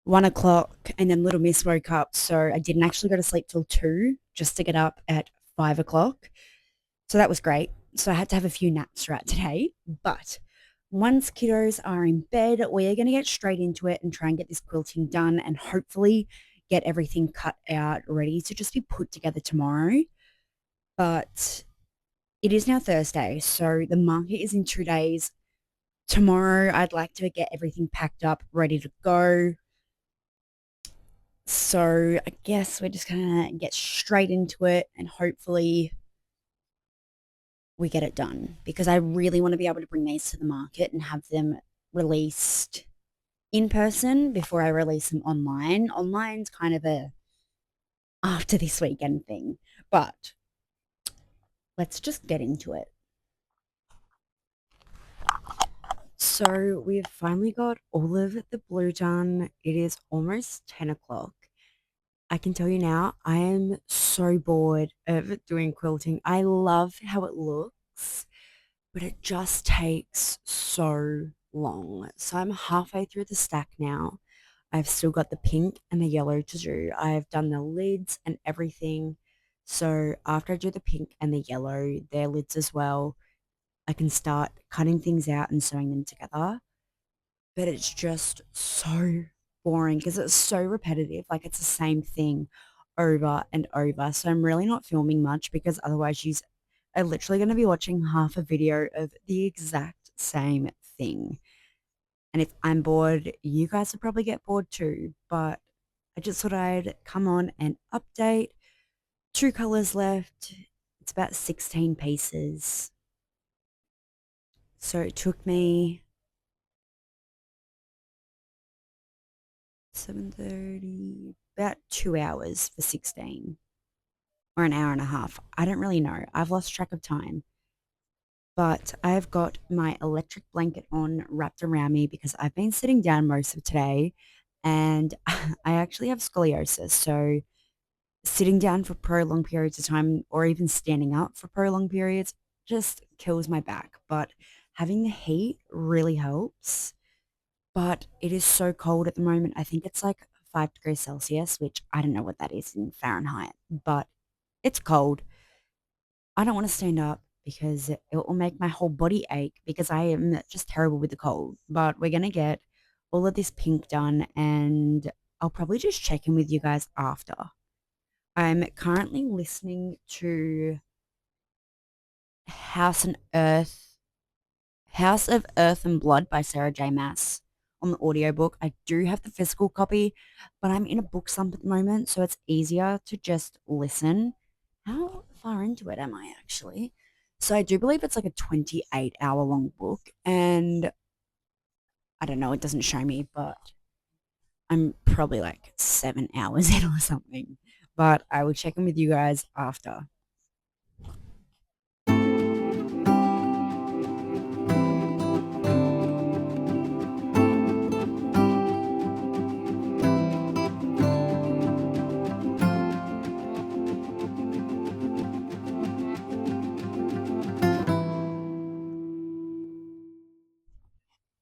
[SPEAKER 1] 1 o'clock, and then little miss woke up. So I didn't actually go to sleep till 2 just to get up at 5 o'clock. So that was great. So I had to have a few naps throughout today. But once kiddos are in bed, we are going to get straight into it and try and get this quilting done and hopefully get everything cut out ready to just be put together tomorrow. But it is now Thursday, so the market is in 2 days. Tomorrow, I'd like to get everything packed up, ready to go. So I guess we're just going to get straight into it and hopefully we get it done because I really want to be able to bring these to the market and have them released in person before I release them online. Online's kind of a after this weekend thing, but let's just get into it. So we've finally got all of the blue done. It is almost 10 o'clock. I can tell you now, I am so bored of doing quilting. I love how it looks, but it just takes so long. So I'm halfway through the stack now. I've still got the pink and the yellow to do. I've done the lids and everything. So after I do the pink and the yellow, their lids as well, I can start cutting things out and sewing them together. But it's just so boring because it's so repetitive. Like it's the same thing over and over. So I'm really not filming much because otherwise you are literally going to be watching half a video of the exact same thing. And if I'm bored, you guys will probably get bored too. But I just thought I'd come on and update. Two colors left. It's about 16 pieces. So it took me 7:30, about 2 hours for 16 or an hour and a half. I don't really know. I've lost track of time. But I've got my electric blanket on wrapped around me because I've been sitting down most of today and I actually have scoliosis. So sitting down for prolonged periods of time or even standing up for prolonged periods just kills my back. But having the heat really helps. But it is so cold at the moment. I think it's like 5 degrees Celsius, which I don't know what that is in Fahrenheit, but it's cold. I don't want to stand up because it will make my whole body ache because I am just terrible with the cold. But we're going to get all of this pink done and I'll probably just check in with you guys after. I'm currently listening to House and Earth, House of Earth and Blood by Sarah J. Maas on the audiobook. I do have the physical copy, but I'm in a book slump at the moment, so it's easier to just listen. How far into it am I actually? So I do believe it's like a 28-hour long book, and I don't know, it doesn't show me, but I'm probably like 7 hours in or something. But I will check in with you guys after.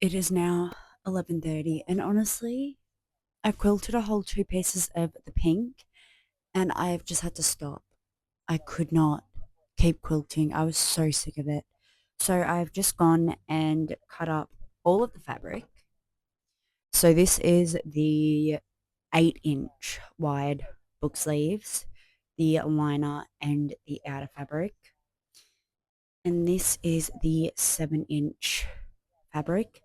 [SPEAKER 1] It is now 11:30, and honestly, I quilted a whole two pieces of the pink, and I have just had to stop. I could not keep quilting. I was so sick of it. So I've just gone and cut up all of the fabric. So this is the 8-inch wide book sleeves, the liner and the outer fabric. And this is the 7-inch fabric.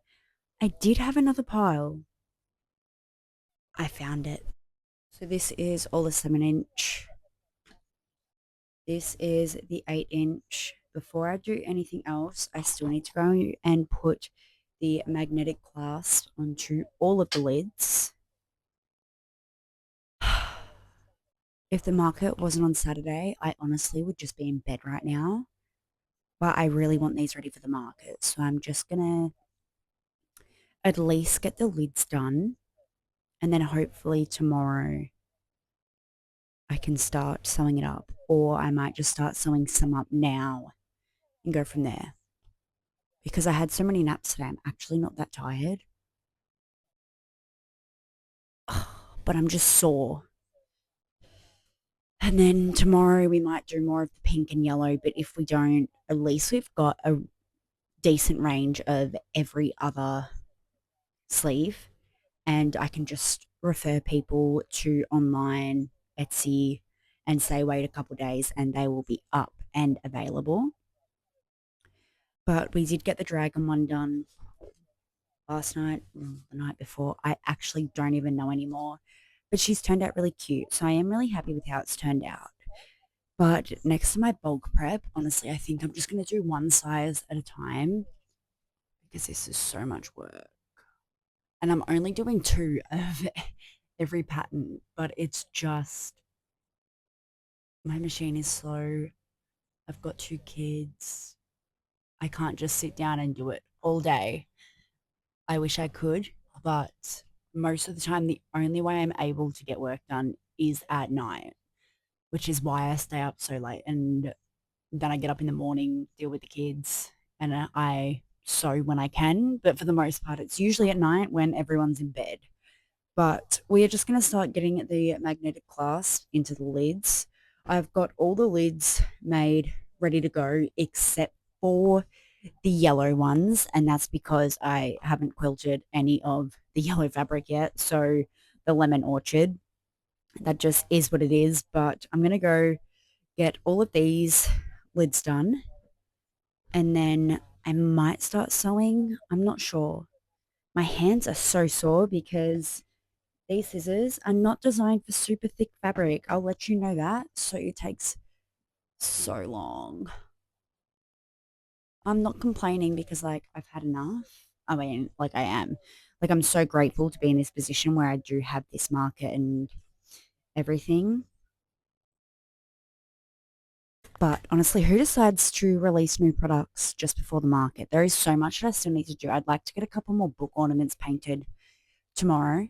[SPEAKER 1] I did have another pile. I found it. So this is all the 7-inch. This is the 8-inch. Before I do anything else, I still need to go and put the magnetic clasp onto all of the lids. If the market wasn't on Saturday, I honestly would just be in bed right now. But I really want these ready for the market. So I'm just going to at least get the lids done. And then hopefully tomorrow I can start sewing it up. Or I might just start sewing some up now and go from there. Because I had so many naps today, I'm actually not that tired. But I'm just sore. And then tomorrow we might do more of the pink and yellow. But if we don't, at least we've got a decent range of every other sleeve. And I can just refer people to online, Etsy, and say wait a couple days and they will be up and available. But we did get the dragon one done last night, the night before. I actually don't even know anymore. But she's turned out really cute. So I am really happy with how it's turned out. But next to my bulk prep, honestly, I think I'm just going to do one size at a time because this is so much work. And I'm only doing two of every pattern, but it's just my machine is slow. I've got two kids. I can't just sit down and do it all day. I wish I could, but most of the time, the only way I'm able to get work done is at night, which is why I stay up so late. And then I get up in the morning, deal with the kids, and I sew when I can. But for the most part, it's usually at night when everyone's in bed. But we are just going to start getting the magnetic clasp into the lids. I've got all the lids made ready to go except for the yellow ones, and that's because I haven't quilted any of the yellow fabric yet. So the lemon orchard, that just is what it is. But I'm going to go get all of these lids done, and then I might start sewing. I'm not sure. My hands are so sore because these scissors are not designed for super thick fabric. I'll let you know that. So it takes so long. I'm not complaining because like I've had enough. I mean, like I am. Like I'm so grateful to be in this position where I do have this market and everything. But honestly, who decides to release new products just before the market? There is so much that I still need to do. I'd like to get a couple more book ornaments painted tomorrow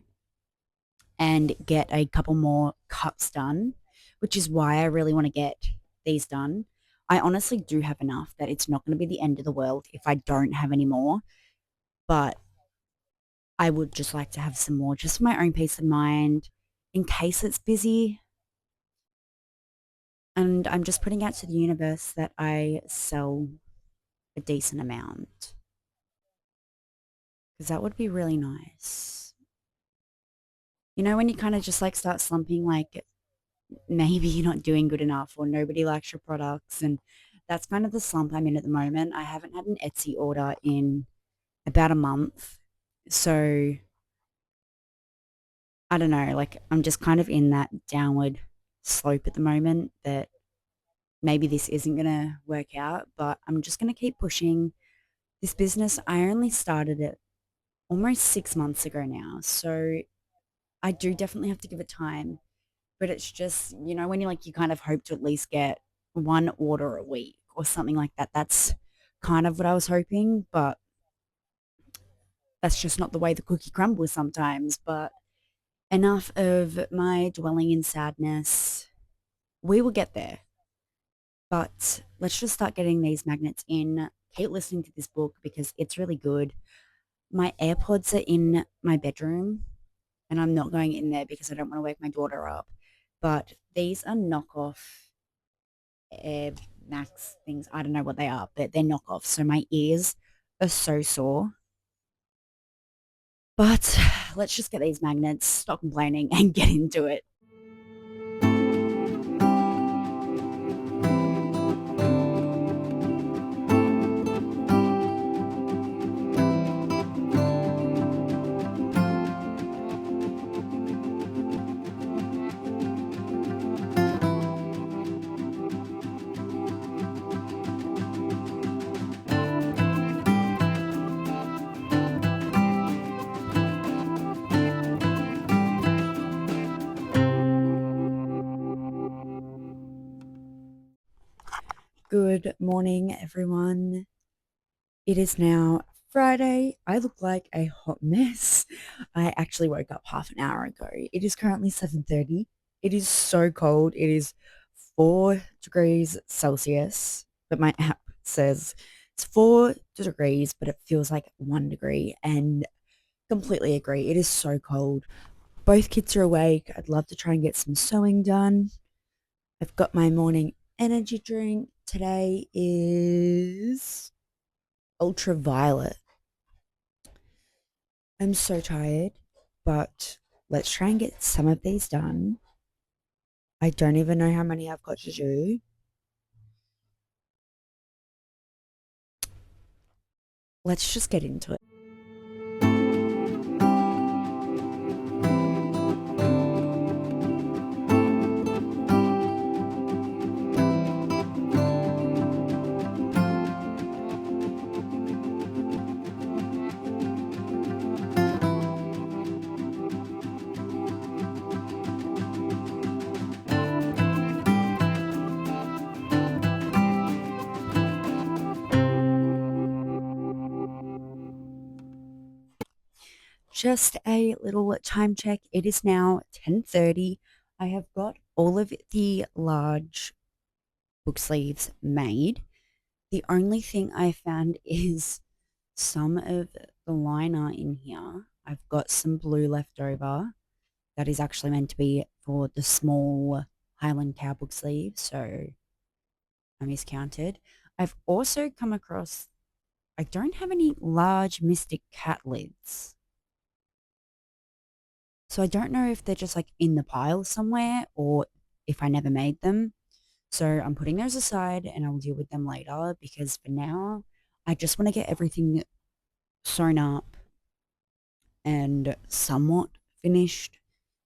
[SPEAKER 1] and get a couple more cups done, which is why I really want to get these done. I honestly do have enough that it's not going to be the end of the world if I don't have any more, but I would just like to have some more just for my own peace of mind in case it's busy. And I'm just putting out to the universe that I sell a decent amount because that would be really nice. You know, when you kind of just like start slumping, like maybe you're not doing good enough or nobody likes your products. And that's kind of the slump I'm in at the moment. I haven't had an Etsy order in about a month. So I don't know, like I'm just kind of in that downward slope at the moment that maybe this isn't going to work out, but I'm just going to keep pushing this business. I only started it almost 6 months ago now. So I do definitely have to give it time. But it's just, when you kind of hope to at least get one order a week or something like that. That's kind of what I was hoping, but that's just not the way the cookie crumbles sometimes. But enough of my dwelling in sadness. We will get there. But let's just start getting these magnets in. Keep listening to this book because it's really good. My AirPods are in my bedroom and I'm not going in there because I don't want to wake my daughter up. But these are knockoff Air Max things. I don't know what they are, but they're knockoffs. So my ears are so sore. But let's just get these magnets, stop complaining, and get into it. Good morning, everyone. It is now Friday. I look like a hot mess. I actually woke up half an hour ago. It is currently 7:30. It is so cold. It is 4 degrees Celsius, but my app says it's 4 degrees, but it feels like 1 degree, and completely agree. It is so cold. Both kids are awake. I'd love to try and get some sewing done. I've got my morning energy drink. Today is ultraviolet. I'm so tired, but let's try and get some of these done. I don't even know how many I've got to do. Let's just get into it. Just a little time check. It is now 10:30. I have got all of the large book sleeves made. The only thing I found is some of the liner in here. I've got some blue left over that is actually meant to be for the small Highland cow book sleeve, so I miscounted. I've also come across, I don't have any large Mystic cat lids. So I don't know if they're just like in the pile somewhere or if I never made them. So I'm putting those aside and I'll deal with them later because for now, I just want to get everything sewn up and somewhat finished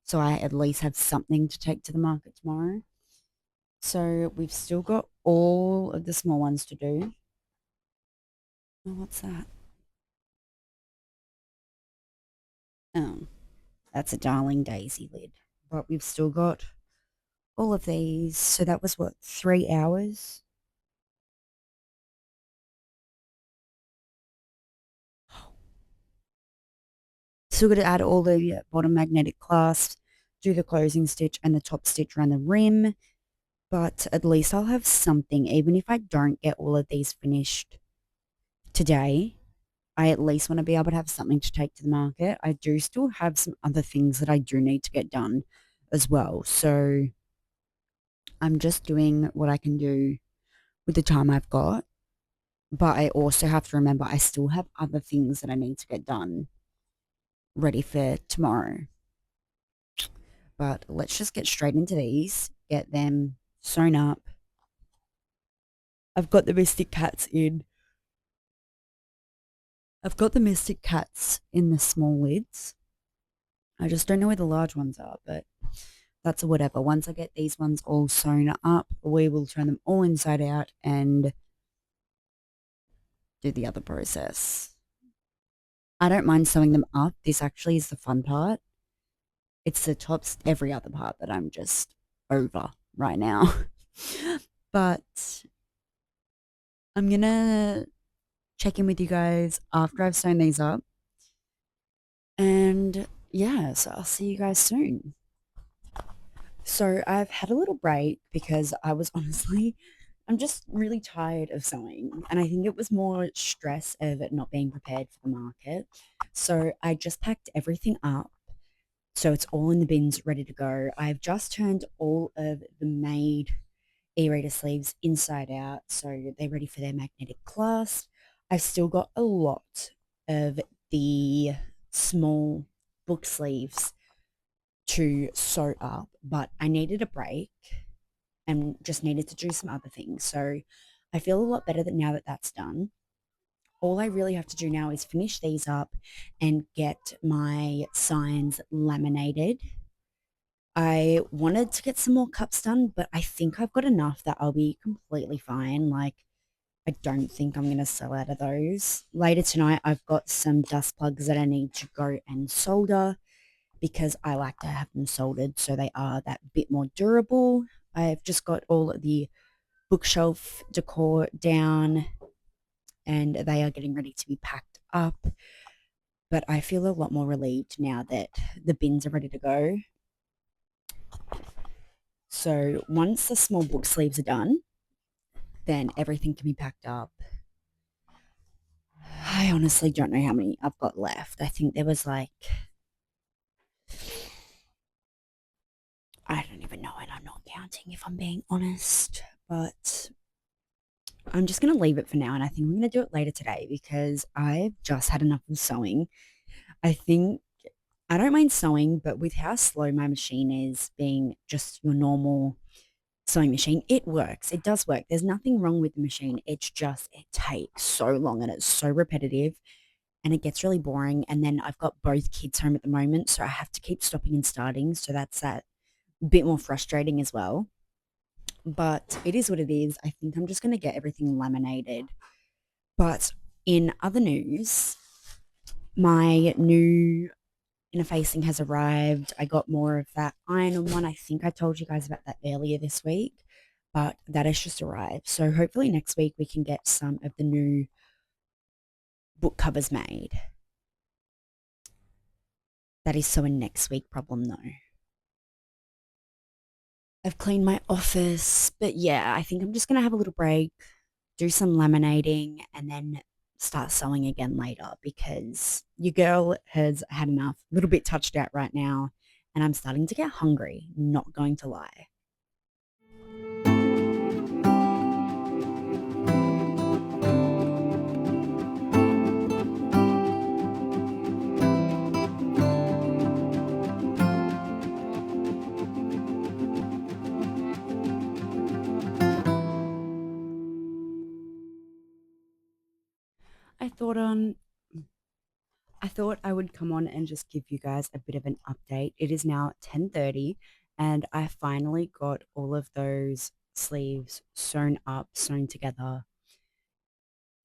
[SPEAKER 1] so I at least have something to take to the market tomorrow. So we've still got all of the small ones to do. Oh, what's that? Oh, that's a darling daisy lid. But we've still got all of these. So that was what, 3 hours? Still got to add all the bottom magnetic clasps, do the closing stitch and the top stitch around the rim. But at least I'll have something, even if I don't get all of these finished today. I at least want to be able to have something to take to the market. I do still have some other things that I do need to get done as well. So I'm just doing what I can do with the time I've got. But I also have to remember I still have other things that I need to get done ready for tomorrow. But let's just get straight into these, get them sewn up. I've got the Mystic Cats in. I've got the Mystic Cats in the small lids. I just don't know where the large ones are, but that's a whatever. Once I get these ones all sewn up, we will turn them all inside out and do the other process. I don't mind sewing them up. This actually is the fun part. It's the tops, every other part that I'm just over right now. But I'm going to check in with you guys after I've sewn these up. And yeah, so I'll see you guys soon. So I've had a little break because I was honestly, I'm just really tired of sewing. And I think it was more stress of it not being prepared for the market. So I just packed everything up. So it's all in the bins ready to go. I've just turned all of the made e-reader sleeves inside out. So they're ready for their magnetic clasp. I've still got a lot of the small book sleeves to sew up, but I needed a break and just needed to do some other things. So I feel a lot better that now that that's done. All I really have to do now is finish these up and get my signs laminated. I wanted to get some more cups done, but I think I've got enough that I'll be completely fine. Like, I don't think I'm going to sell out of those. Later tonight, I've got some dust plugs that I need to go and solder because I like to have them soldered so they are that bit more durable. I've just got all of the bookshelf decor down and they are getting ready to be packed up. But I feel a lot more relieved now that the bins are ready to go. So once the small book sleeves are done, then everything can be packed up. I honestly don't know how many I've got left. I think there was like, I don't even know, and I'm not counting if I'm being honest, but I'm just going to leave it for now. And I think I'm going to do it later today because I've just had enough of sewing. I think I don't mind sewing, but with how slow my machine is being just your normal sewing machine, it works. It does work. There's nothing wrong with the machine. It's just, it takes so long and it's so repetitive and it gets really boring. And then I've got both kids home at the moment, so I have to keep stopping and starting. So that's that bit more frustrating as well. But it is what it is. I think I'm just going to get everything laminated. But in other news, my new interfacing has arrived. I got more of that iron-on one. I think I told you guys about that earlier this week, but that has just arrived. So hopefully next week we can get some of the new book covers made. That is so a next week problem though. I've cleaned my office, but yeah, I think I'm just going to have a little break, do some laminating, and then start sewing again later because your girl has had enough, a little bit touched out right now, and I'm starting to get hungry, not going to lie. I thought on I thought I would come on and just give you guys a bit of an update. It is now 10:30 and I finally got all of those sleeves sewn up, sewn together,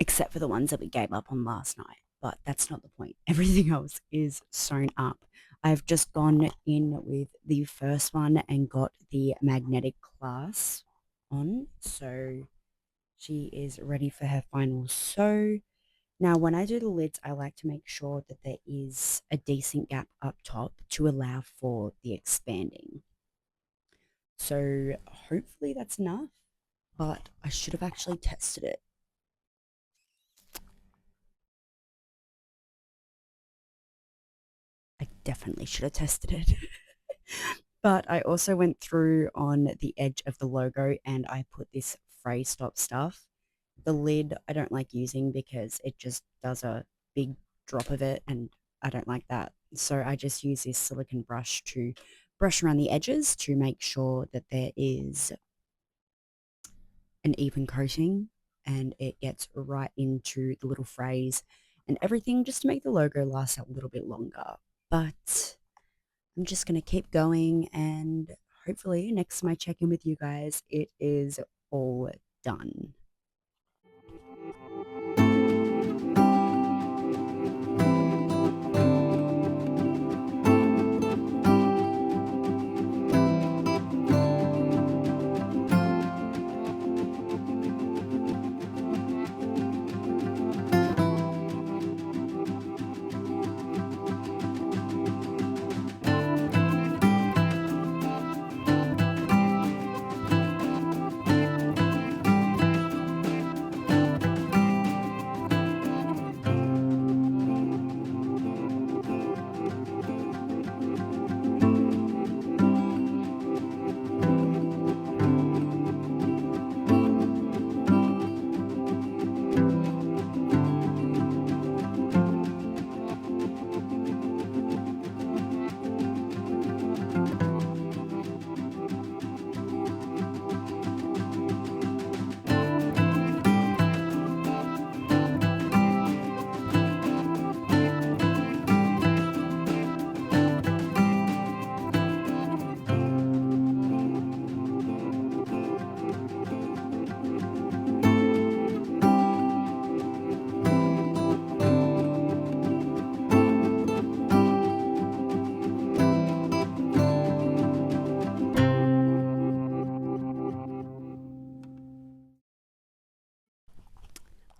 [SPEAKER 1] except for the ones that we gave up on last night. But that's not the point. Everything else is sewn up. I've just gone in with the first one and got the magnetic clasp on. So she is ready for her final sew. Now, when I do the lids, I like to make sure that there is a decent gap up top to allow for the expanding. So hopefully that's enough, but I should have actually tested it. I definitely should have tested it. But I also went through on the edge of the logo and I put this fray stop stuff. The lid I don't like using because it just does a big drop of it and I don't like that. So I just use this silicone brush to brush around the edges to make sure that there is an even coating and it gets right into the little frays and everything just to make the logo last a little bit longer. But I'm just going to keep going and hopefully next time I check in with you guys, it is all done.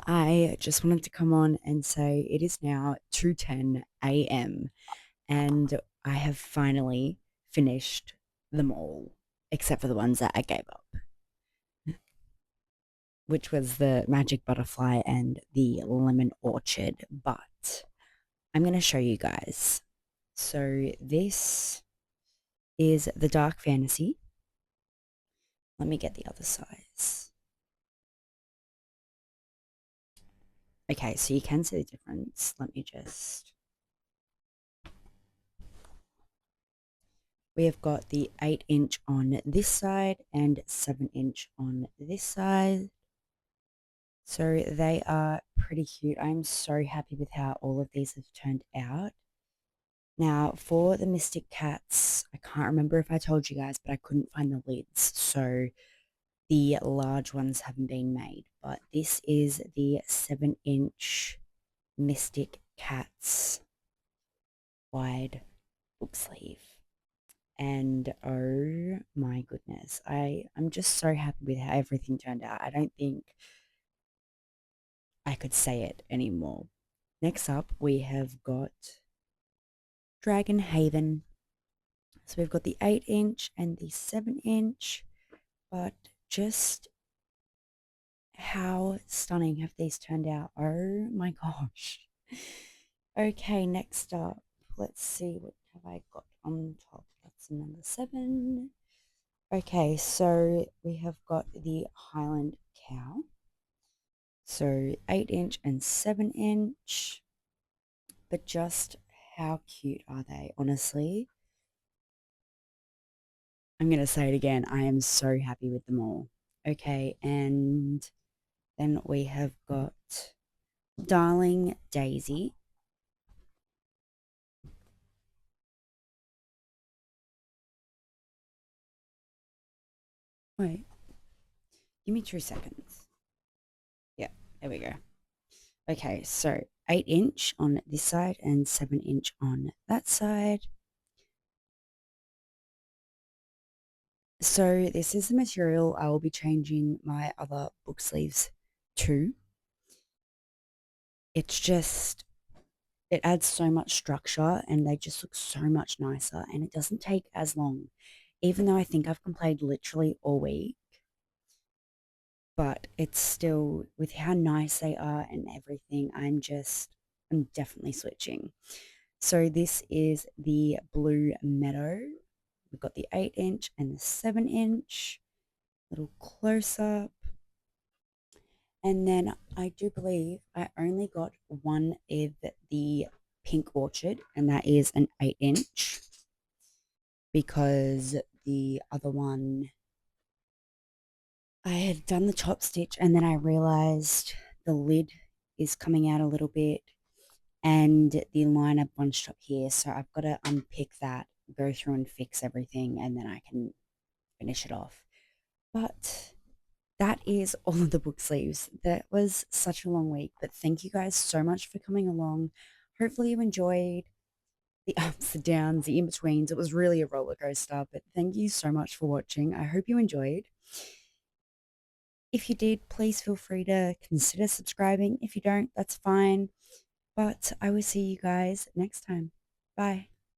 [SPEAKER 1] I just wanted to come on and say it is now 2:10 a.m. and I have finally finished them all, except for the ones that I gave up, which was the magic butterfly and the lemon orchard. But I'm going to show you guys. So this is the dark fantasy. Let me get the other size. Okay, so you can see the difference. Let me just... We have got the 8-inch on this side and 7-inch on this side. So they are pretty cute. I'm so happy with how all of these have turned out. Now, for the Mystic Cats, I can't remember if I told you guys, but I couldn't find the lids. So the large ones haven't been made. But this is the 7-inch Mystic Cats wide book sleeve. And oh my goodness, I'm just so happy with how everything turned out. I don't think I could say it anymore. Next up, we have got Dragon Haven. So we've got the 8-inch and the 7-inch, but just How stunning have these turned out? Oh my gosh. Okay, next up, let's see what have I got on top. That's number 7. Okay, so we have got the Highland cow. So 8-inch and 7-inch. But just how cute are they, honestly? I'm going to say it again. I am so happy with them all. Okay, and then we have got Darling Daisy. Wait, give me 2 seconds. Yeah, there we go. Okay, so 8-inch on this side and 7-inch on that side. So this is the material I will be changing my other book sleeves to. It's just, it adds so much structure and they just look so much nicer and it doesn't take as long, even though I think I've complained literally all week. But it's still, with how nice they are and everything, I'm definitely switching. So this is the Blue Meadow. We've got the 8-inch and the 7-inch. Little close up. And then I do believe I only got one of the Pink Orchid, and that is an 8-inch because the other one, I had done the top stitch and then I realized the lid is coming out a little bit and the liner bunched up here. So I've got to unpick that, go through and fix everything, and then I can finish it off. But that is all of the book sleeves. That was such a long week, but thank you guys so much for coming along. Hopefully you enjoyed the ups, the downs, the in-betweens. It was really a roller coaster, but thank you so much for watching. I hope you enjoyed. If you did, please feel free to consider subscribing. If you don't, that's fine. But I will see you guys next time. Bye.